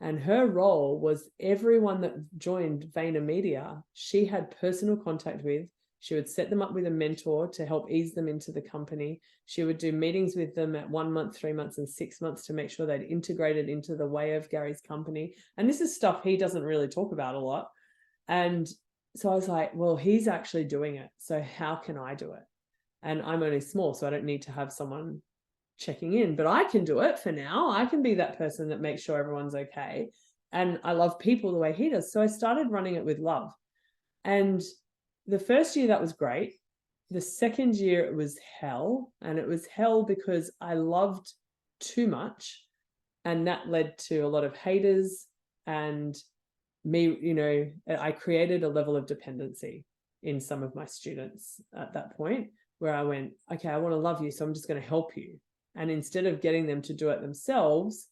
And her role was everyone that joined VaynerMedia, she had personal contact with. She would set them up with a mentor to help ease them into the company. She would do meetings with them at 1 month, 3 months, and 6 months to make sure they'd integrated into the way of Gary's company. And this is stuff he doesn't really talk about a lot. And so I was like, well, he's actually doing it, so how can I do it? And I'm only small, so I don't need to have someone checking in, but I can do it for now. I can be that person that makes sure everyone's okay. And I love people the way he does. So I started running it with love. And the first year, that was great. The second year, it was hell. And it was hell because I loved too much. And that led to a lot of haters, and me, I created a level of dependency in some of my students at that point, where I went, okay, I want to love you, so I'm just going to help you. And instead of getting them to do it themselves,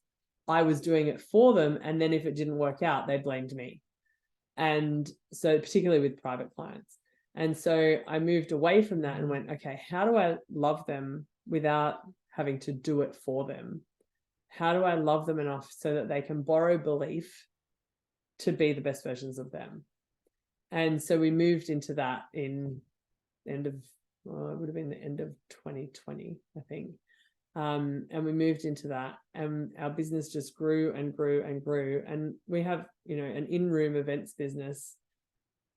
I was doing it for them. And then if it didn't work out, they blamed me. And so particularly with private clients. And so I moved away from that and went, okay, how do I love them without having to do it for them? How do I love them enough so that they can borrow belief to be the best versions of them? And so we moved into that in it would have been the end of 2020, I think. And we moved into that, and our business just grew and grew and grew. And we have, an in-room events business.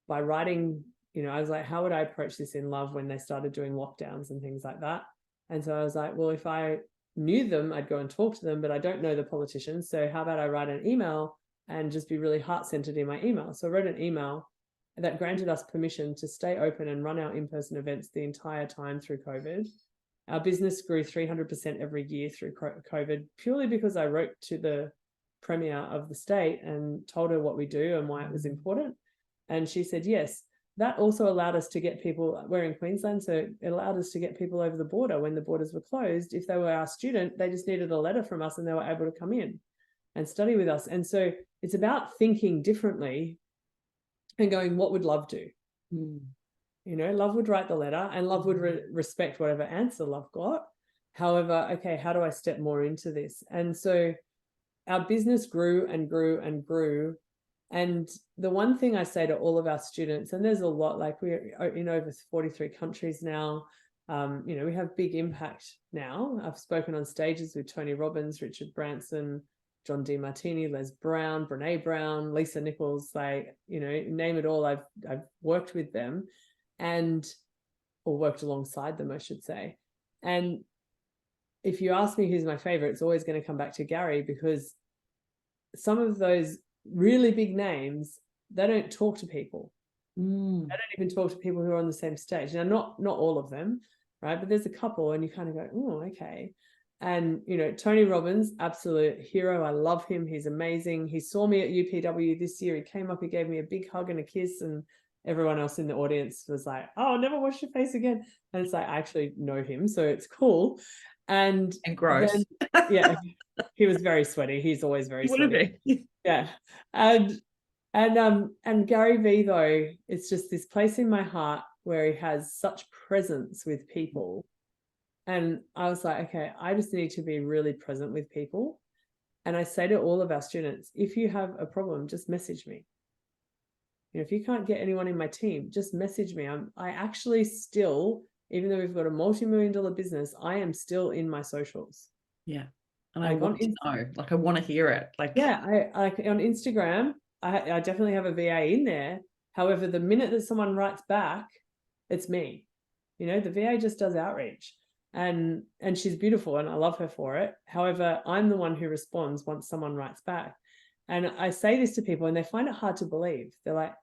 By writing, I was like, how would I approach this in love when they started doing lockdowns and things like that? And so I was like, well, if I knew them, I'd go and talk to them, but I don't know the politicians. So how about I write an email and just be really heart-centered in my email? So I wrote an email that granted us permission to stay open and run our in-person events the entire time through COVID. Our business grew 300% every year through COVID, purely because I wrote to the Premier of the state and told her what we do and why it was important. And she said, yes. That also allowed us to get people, we're in Queensland, so it allowed us to get people over the border when the borders were closed. If they were our student, they just needed a letter from us and they were able to come in and study with us. And so it's about thinking differently and going, what would love do? Love would write the letter, and love would respect whatever answer love got. However, okay, how do I step more into this? And so our business grew and grew and grew. And the one thing I say to all of our students, and there's a lot, like we're in over 43 countries now, we have big impact now. I've spoken on stages with Tony Robbins, Richard Branson, John DeMartini, Les Brown, Brene Brown, Lisa Nichols, name it all. I've worked with them or worked alongside them, I should say. And if you ask me who's my favorite, it's always going to come back to Gary, because some of those really big names, they don't talk to people. They don't even talk to people who are on the same stage. Now, not all of them, right? But there's a couple, and you kind of go, oh, okay. And, Tony Robbins, absolute hero. I love him. He's amazing. He saw me at UPW this year. He came up, he gave me a big hug and a kiss, and everyone else in the audience was like, oh, I'll never wash your face again. And it's like, I actually know him, so it's cool. And gross. Then, yeah, he was very sweaty. He's always very sweaty. Yeah. And Gary Vee, though, it's just this place in my heart where he has such presence with people. And I was like, okay, I just need to be really present with people. And I say to all of our students, if you have a problem, just message me. If you can't get anyone in my team, just message me. I actually still, even though we've got a multi-million-dollar business, I am still in my socials. Yeah. And I want to know, I want to hear it. I on Instagram, I definitely have a VA in there. However, the minute that someone writes back, it's me. The VA just does outreach, and she's beautiful and I love her for it. However, I'm the one who responds once someone writes back. And I say this to people and they find it hard to believe. They're like,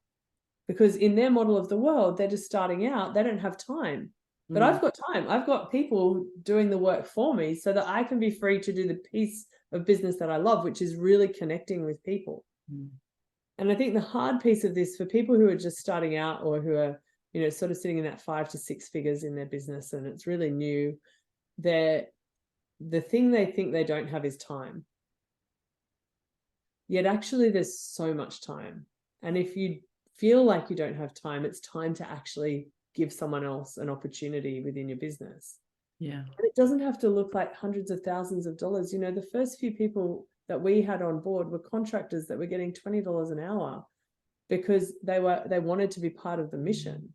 because in their model of the world, they're just starting out, they don't have time. But I've got time. I've got people doing the work for me so that I can be free to do the piece of business that I love, which is really connecting with people. And I think the hard piece of this for people who are just starting out, or who are, sort of sitting in that 5 to 6 figures in their business, and it's really new, the thing they think they don't have is time. Yet actually there's so much time. And if you feel like you don't have time, it's time to actually give someone else an opportunity within your business. Yeah. And it doesn't have to look like hundreds of thousands of dollars. The first few people that we had on board were contractors that were getting $20 an hour because they wanted to be part of the mission.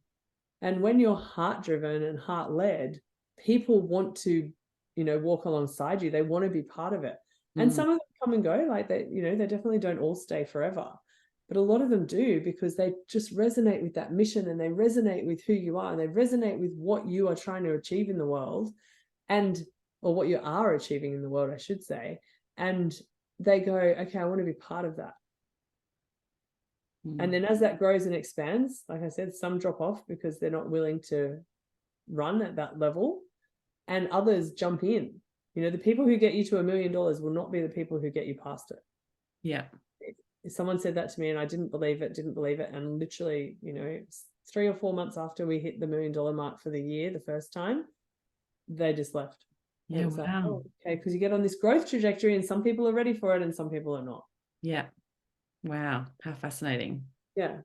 And when you're heart driven and heart led, people want to, walk alongside you. They want to be part of it. And some of them come and go, like they definitely don't all stay forever. But a lot of them do, because they just resonate with that mission, and they resonate with who you are, and they resonate with what you are trying to achieve in the world, or what you are achieving in the world, I should say. And they go, okay, I want to be part of that. And then as that grows and expands, like I said, some drop off because they're not willing to run at that level, and others jump in. The people who get you to $1 million will not be the people who get you past it. Yeah. Someone said that to me and I didn't believe it. And literally, 3 or 4 months after we hit the $1 million mark for the year, the first time, they just left. Yeah. Wow. Like, oh, okay. Because you get on this growth trajectory and some people are ready for it and some people are not. Yeah. Wow. How fascinating. Yeah.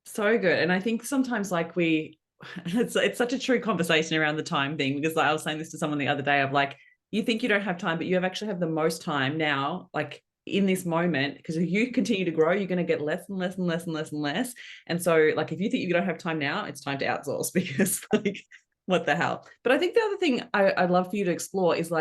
So good. And I think sometimes it's such a true conversation around the time thing, because I was saying this to someone the other day of you think you don't have time, but you actually have the most time now, in this moment, because if you continue to grow, you're going to get less and less and less and less and less. And so if you think you don't have time now, it's time to outsource, because what the hell. But I think the other thing I'd love for you to explore is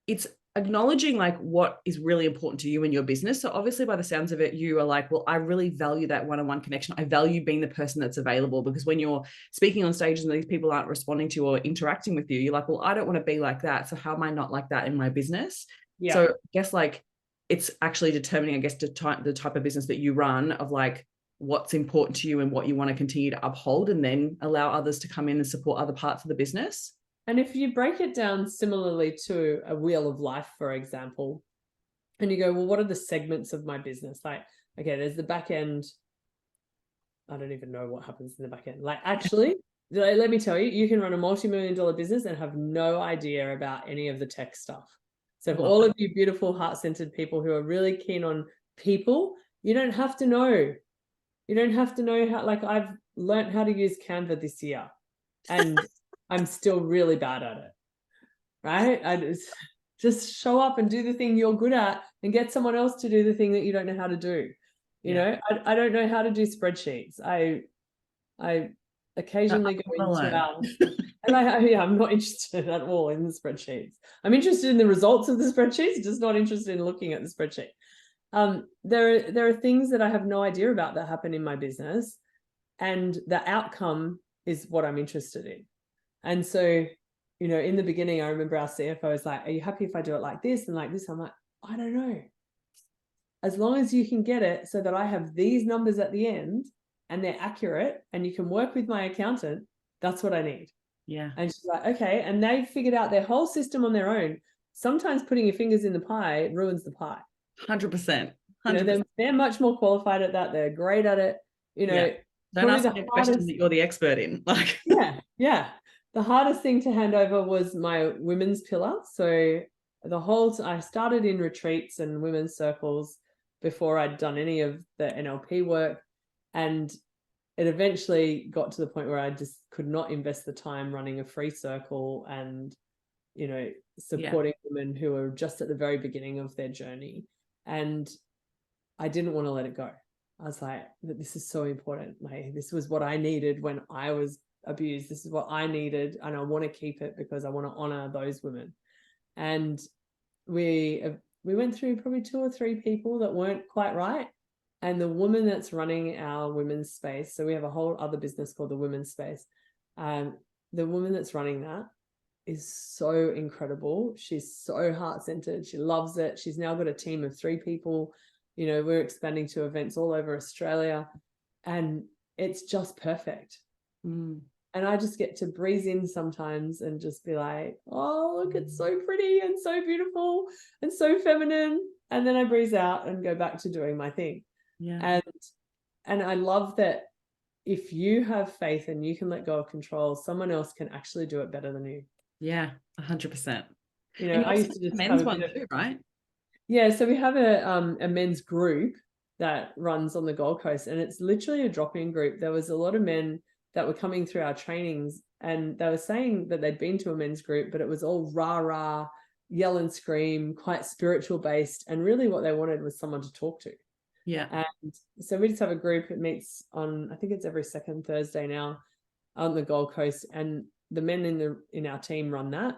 it's acknowledging like what is really important to you in your business. So obviously by the sounds of it, you are like, well, I really value that one-on-one connection. I value being the person that's available, because when you're speaking on stages and these people aren't responding to you or interacting with you, you're like, well, I don't want to be like that. So how am I not like that in my business? Yeah. So I guess like it's actually determining, I guess, the type of business that you run, of like what's important to you and what you want to continue to uphold, and then allow others to come in and support other parts of the business. And if you break it down similarly to a wheel of life, for example, and you go, well, what are the segments of my business? Like, okay, there's the back end. I don't even know what happens in the back end. Like, actually, let me tell you, you can run a multi-million-dollar business and have no idea about any of the tech stuff. So for all of you beautiful, heart-centered people who are really keen on people, you don't have to know. You don't have to know how, like, I've learned how to use Canva this year, and I'm still really bad at it, right? I just show up and do the thing you're good at and get someone else to do the thing that you don't know how to do. You know, I don't know how to do spreadsheets. I occasionally go into our, and I'm not interested at all in the spreadsheets. I'm interested in the results of the spreadsheets, just not interested in looking at the spreadsheet. There are things that I have no idea about that happen in my business, and the outcome is what I'm interested in. And so, you know, in the beginning, I remember our CFO was like, are you happy if I do it like this and like this? I'm like, I don't know. As long as you can get it so that I have these numbers at the end and they're accurate and you can work with my accountant, that's what I need. Yeah. And she's like, okay. And they figured out their whole system on their own. Sometimes putting your fingers in the pie ruins the pie. 100%. You know, they're much more qualified at that. They're great at it. You know, don't ask me a question that you're the expert in. Like, yeah. The hardest thing to hand over was my women's pillar. So I started in retreats and women's circles before I'd done any of the NLP work. And it eventually got to the point where I just could not invest the time running a free circle and, you know, supporting women who are just at the very beginning of their journey. And I didn't want to let it go. I was like, this is so important. Like, this was what I needed when I was abused. This is what I needed, and I want to keep it because I want to honor those women. And we went through probably 2 or 3 people that weren't quite right. And the woman that's running our women's space, so we have a whole other business called the Women's Space. The woman that's running that is so incredible. She's so heart-centered. She loves it. She's now got a team of 3 people. You know, we're expanding to events all over Australia, and it's just perfect. And I just get to breeze in sometimes and just be like, oh, look, it's so pretty and so beautiful and so feminine. And then I breeze out and go back to doing my thing. Yeah. And I love that if you have faith and you can let go of control, someone else can actually do it better than you. Yeah, 100%. You know, I used to just men's one too, right? Yeah, so we have a men's group that runs on the Gold Coast, and it's literally a drop-in group. There was a lot of men that were coming through our trainings, and they were saying that they'd been to a men's group, but it was all rah-rah, yell and scream, quite spiritual based, and really what they wanted was someone to talk to. Yeah. And so we just have a group. It meets on, I think it's every second Thursday now on the Gold Coast, and the men in our team run that.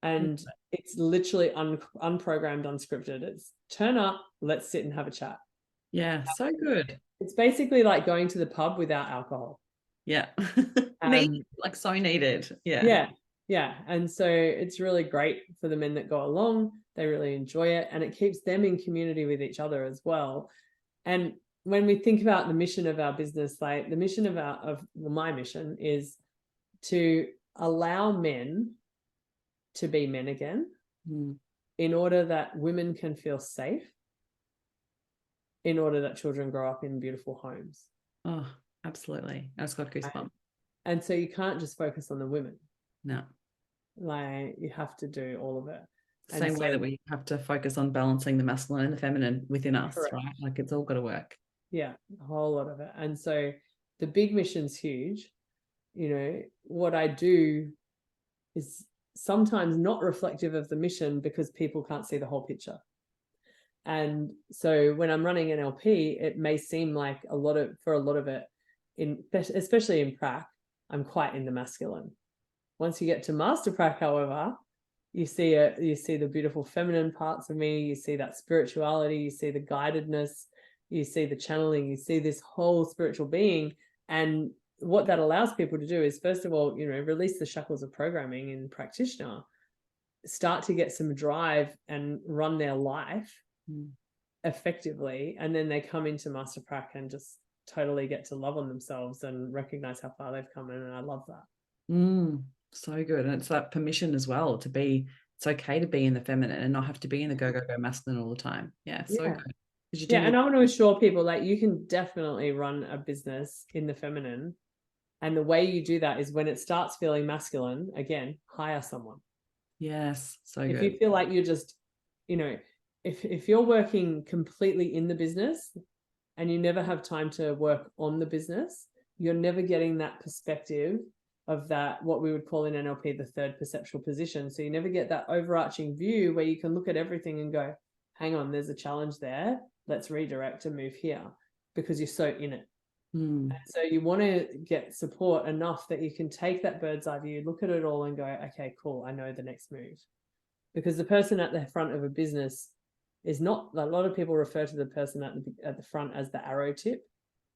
And it's literally unprogrammed, unscripted. It's turn up, let's sit and have a chat. Yeah, so good. It's basically like going to the pub without alcohol. Yeah. Like so needed. Yeah. And so it's really great for the men that go along. They really enjoy it, and it keeps them in community with each other as well. And when we think about the mission of our business, like the mission of my mission is to allow men to be men again, in order that women can feel safe, in order that children grow up in beautiful homes. Oh, absolutely. I just got goosebumps. And so you can't just focus on the women. No. Like, you have to do all of it. Same way that we have to focus on balancing the masculine and the feminine within us, correct, right? Like, it's all got to work. Yeah, a whole lot of it. And so the big mission's huge. You know, what I do is sometimes not reflective of the mission because people can't see the whole picture. And so when I'm running NLP, it may seem like for a lot of it, especially in prac, I'm quite in the masculine. Once you get to master prac, however, You see the beautiful feminine parts of me, you see that spirituality, you see the guidedness, you see the channeling, you see this whole spiritual being. And what that allows people to do is, first of all, release the shackles of programming in practitioner, start to get some drive and run their life effectively. And then they come into Master Prac and just totally get to love on themselves and recognize how far they've come in. And I love that. So good. And it's that permission as well to be, it's okay to be in the feminine and not have to be in the go masculine all the time. Yeah. So good. And I want to assure people, like, you can definitely run a business in the feminine. And the way you do that is when it starts feeling masculine, again, hire someone. Yes. So good. If you feel like you're just, if you're working completely in the business and you never have time to work on the business, you're never getting that perspective of that, what we would call in NLP, the third perceptual position. So you never get that overarching view where you can look at everything and go, hang on, there's a challenge there. Let's redirect and move here, because you're so in it. And so you want to get support enough that you can take that bird's eye view, look at it all and go, okay, cool, I know the next move. Because the person at the front of a business is not, a lot of people refer to the person at the front as the arrow tip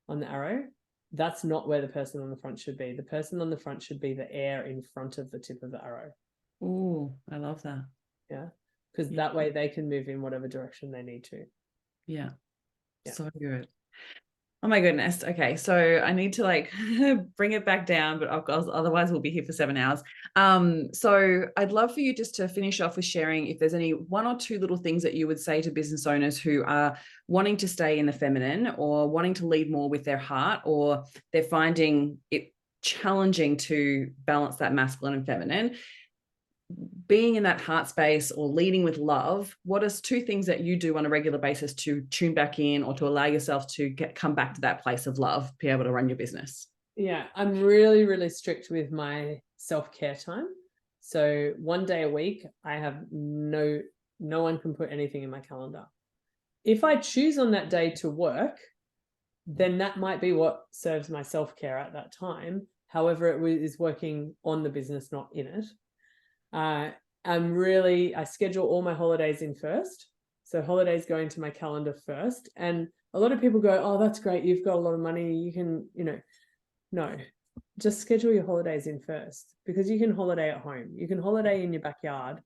on the arrow. That's not where the person on the front should be. The person on the front should be the air in front of the tip of the arrow. Oh, I love that. Yeah. Because that way they can move in whatever direction they need to. Yeah. So good. Oh my goodness. Okay. So I need to bring it back down, but otherwise we'll be here for 7 hours. So I'd love for you just to finish off with sharing if there's any one or two little things that you would say to business owners who are wanting to stay in the feminine or wanting to lead more with their heart, or they're finding it challenging to balance that masculine and feminine. Being in that heart space or leading with love, what are two things that you do on a regular basis to tune back in or to allow yourself to come back to that place of love, be able to run your business? Yeah, I'm really, really strict with my self-care time. So 1 day a week, I have no one can put anything in my calendar. If I choose on that day to work, then that might be what serves my self-care at that time. However, it is working on the business, not in it. I schedule all my holidays in first. So holidays go into my calendar first. And a lot of people go, oh, that's great, you've got a lot of money, you can, no, just schedule your holidays in first, because you can holiday at home. You can holiday in your backyard.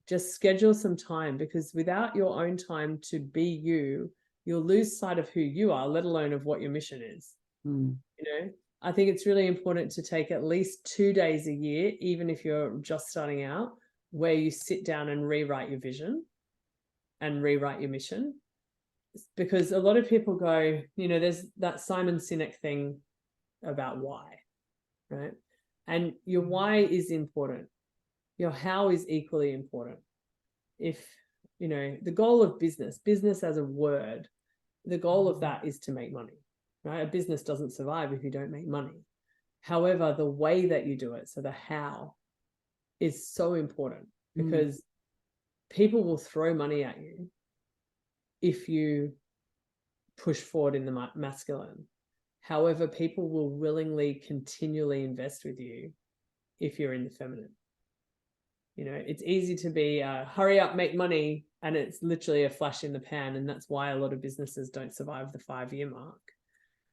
Just schedule some time, because without your own time to be you, you'll lose sight of who you are, let alone of what your mission is. I think it's really important to take at least 2 days a year, even if you're just starting out, where you sit down and rewrite your vision and rewrite your mission. Because a lot of people go, there's that Simon Sinek thing about why, right? And your why is important. Your how is equally important. If, the goal of business as a word, the goal of that is to make money. Right? A business doesn't survive if you don't make money. However, the way that you do it, so the how, is so important, because people will throw money at you if you push forward in the masculine. However, people will willingly continually invest with you if you're in the feminine. It's easy to be hurry up, make money, and it's literally a flash in the pan. And that's why a lot of businesses don't survive the 5-year mark.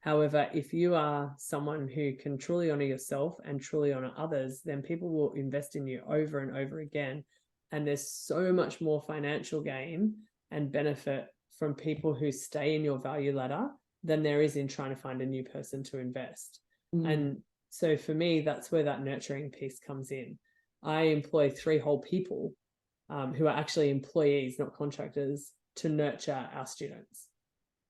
However, if you are someone who can truly honor yourself and truly honor others, then people will invest in you over and over again. And there's so much more financial gain and benefit from people who stay in your value ladder than there is in trying to find a new person to invest. And so for me, that's where that nurturing piece comes in. I employ 3 whole people who are actually employees, not contractors, to nurture our students.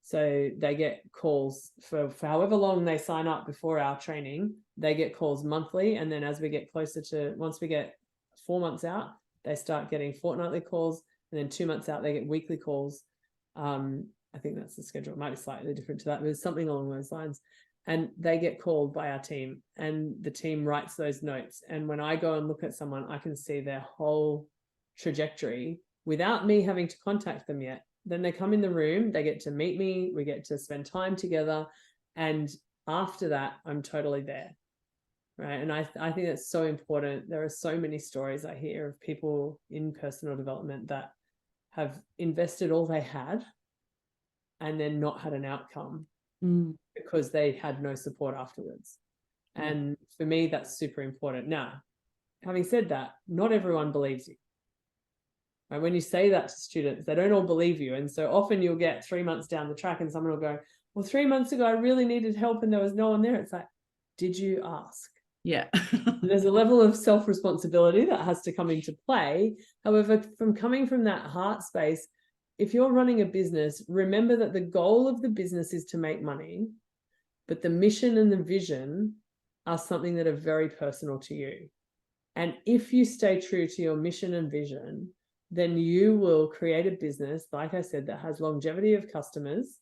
So they get calls for however long they sign up before our training. They get calls monthly. And then as we get closer to, once we get 4 months out, they start getting fortnightly calls. And then 2 months out, they get weekly calls. I think that's the schedule. It might be slightly different to that, but it's something along those lines. And they get called by our team, and the team writes those notes. And when I go and look at someone, I can see their whole trajectory without me having to contact them yet. Then they come in the room, they get to meet me, we get to spend time together. And after that, I'm totally there. right? And I think that's so important. There are so many stories I hear of people in personal development that have invested all they had and then not had an outcome because they had no support afterwards. And for me, that's super important. Now, having said that, not everyone believes you. Right? When you say that to students, they don't all believe you. And so often you'll get 3 months down the track and someone will go, well, 3 months ago, I really needed help and there was no one there. It's like, did you ask? Yeah. There's a level of self-responsibility that has to come into play. However, coming from that heart space, if you're running a business, remember that the goal of the business is to make money, but the mission and the vision are something that are very personal to you. And if you stay true to your mission and vision, then you will create a business, like I said, that has longevity of customers,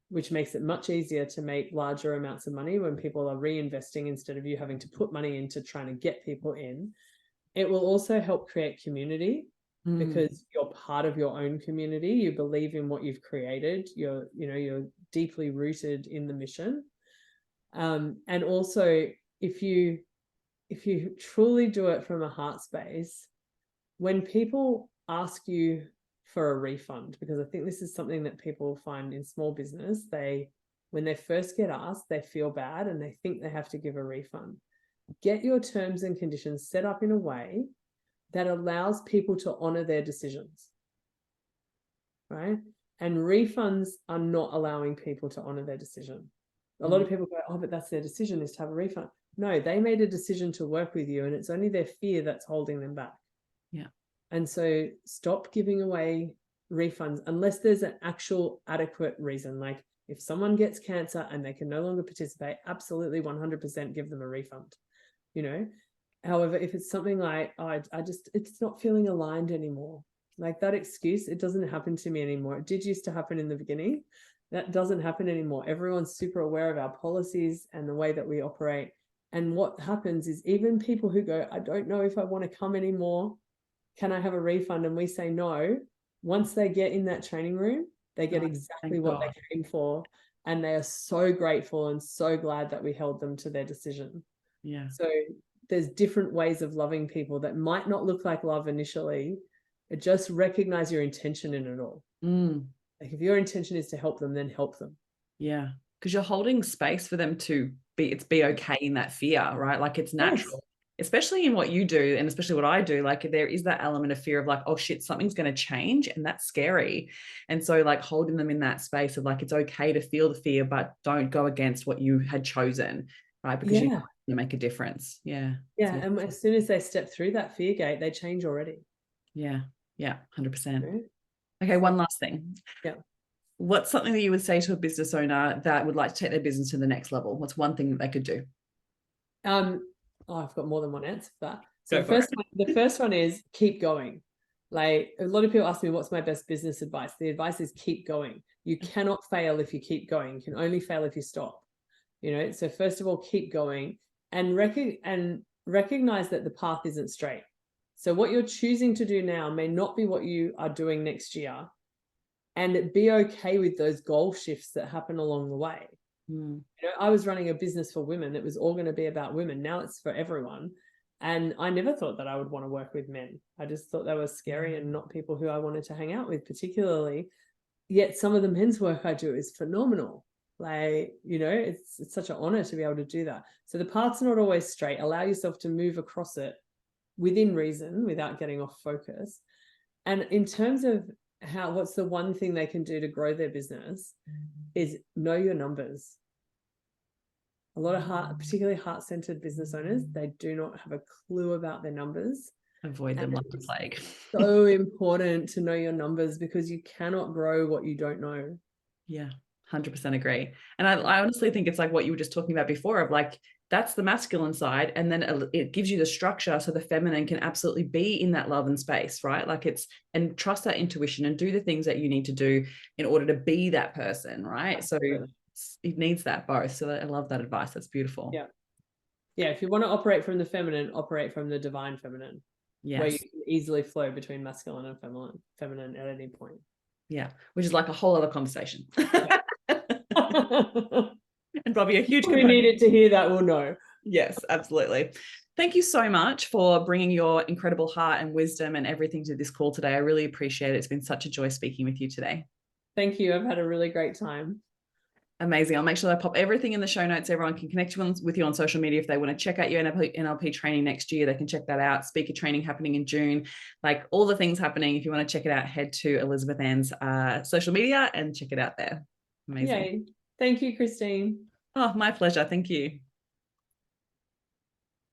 which makes it much easier to make larger amounts of money when people are reinvesting instead of you having to put money into trying to get people in. It will also help create community because you're part of your own community. You believe in what you've created. You're deeply rooted in the mission. And also, if you truly do it from a heart space, when people ask you for a refund, because I think this is something that people find in small business, when they first get asked, they feel bad and they think they have to give a refund. Get your terms and conditions set up in a way that allows people to honor their decisions, right? And refunds are not allowing people to honor their decision. A lot of people go, oh, but that's their decision, is to have a refund. No, they made a decision to work with you and it's only their fear that's holding them back. Yeah. And so stop giving away refunds unless there's an actual adequate reason. Like if someone gets cancer and they can no longer participate, absolutely 100% give them a refund, However, if it's something like, oh, it's not feeling aligned anymore, like that excuse, it doesn't happen to me anymore. It did used to happen in the beginning. That doesn't happen anymore. Everyone's super aware of our policies and the way that we operate. And what happens is even people who go, I don't know if I want to come anymore, can I have a refund? And we say no. Once they get in that training room, they get exactly what they came for. And they are so grateful and so glad that we held them to their decision. Yeah. So there's different ways of loving people that might not look like love initially. Just recognize your intention in it all. Like if your intention is to help them, then help them. Yeah. Because you're holding space for them to be okay in that fear, right? Like it's natural, especially in what you do. And especially what I do, like there is that element of fear of like, oh shit, something's going to change. And that's scary. And so like holding them in that space of like, it's okay to feel the fear, but don't go against what you had chosen, right? Because you know you make a difference. Yeah. Yeah. And as soon as they step through that fear gate, they change already. Yeah. Yeah. 100%. Okay. One last thing. Yeah. What's something that you would say to a business owner that would like to take their business to the next level? What's one thing that they could do? I've got more than one answer for that. So the first one is keep going. Like a lot of people ask me, what's my best business advice? The advice is keep going. You cannot fail if you keep going. You can only fail if you stop. So first of all, keep going and recognize that the path isn't straight. So what you're choosing to do now may not be what you are doing next year. And be okay with those goal shifts that happen along the way. I was running a business for women. It was all going to be about women. Now it's for everyone. And I never thought that I would want to work with men. I just thought they were scary and not people who I wanted to hang out with particularly. Yet some of the men's work I do is phenomenal. Like, it's such an honor to be able to do that. So the path's not always straight. Allow yourself to move across it within reason without getting off focus. And in terms of what's the one thing they can do to grow their business is know your numbers. A lot of particularly heart-centered business owners, they do not have a clue about their numbers. Avoid them like the plague. So important to know your numbers because you cannot grow what you don't know. Yeah, 100% agree. And I honestly think it's like what you were just talking about before of like, that's the masculine side. And then it gives you the structure so the feminine can absolutely be in that love and space, right? Like and trust that intuition and do the things that you need to do in order to be that person, right? So it needs that both. So I love that advice. That's beautiful. Yeah. Yeah. If you want to operate from the feminine, operate from the divine feminine. Yes. Where you can easily flow between masculine and feminine at any point. Yeah. Which is like a whole other conversation. And probably a huge component. We needed to hear that, we'll know. Yes, absolutely. Thank you so much for bringing your incredible heart and wisdom and everything to this call today. I really appreciate it. It's been such a joy speaking with you today. Thank you. I've had a really great time. Amazing. I'll make sure I pop everything in the show notes. Everyone can connect with you on social media. If they want to check out your NLP training next year, they can check that out. Speaker training happening in June, like all the things happening. If you want to check it out, head to Elizabeth Ann's social media and check it out there. Amazing. Yay. Thank you, Christine. Oh, my pleasure. Thank you.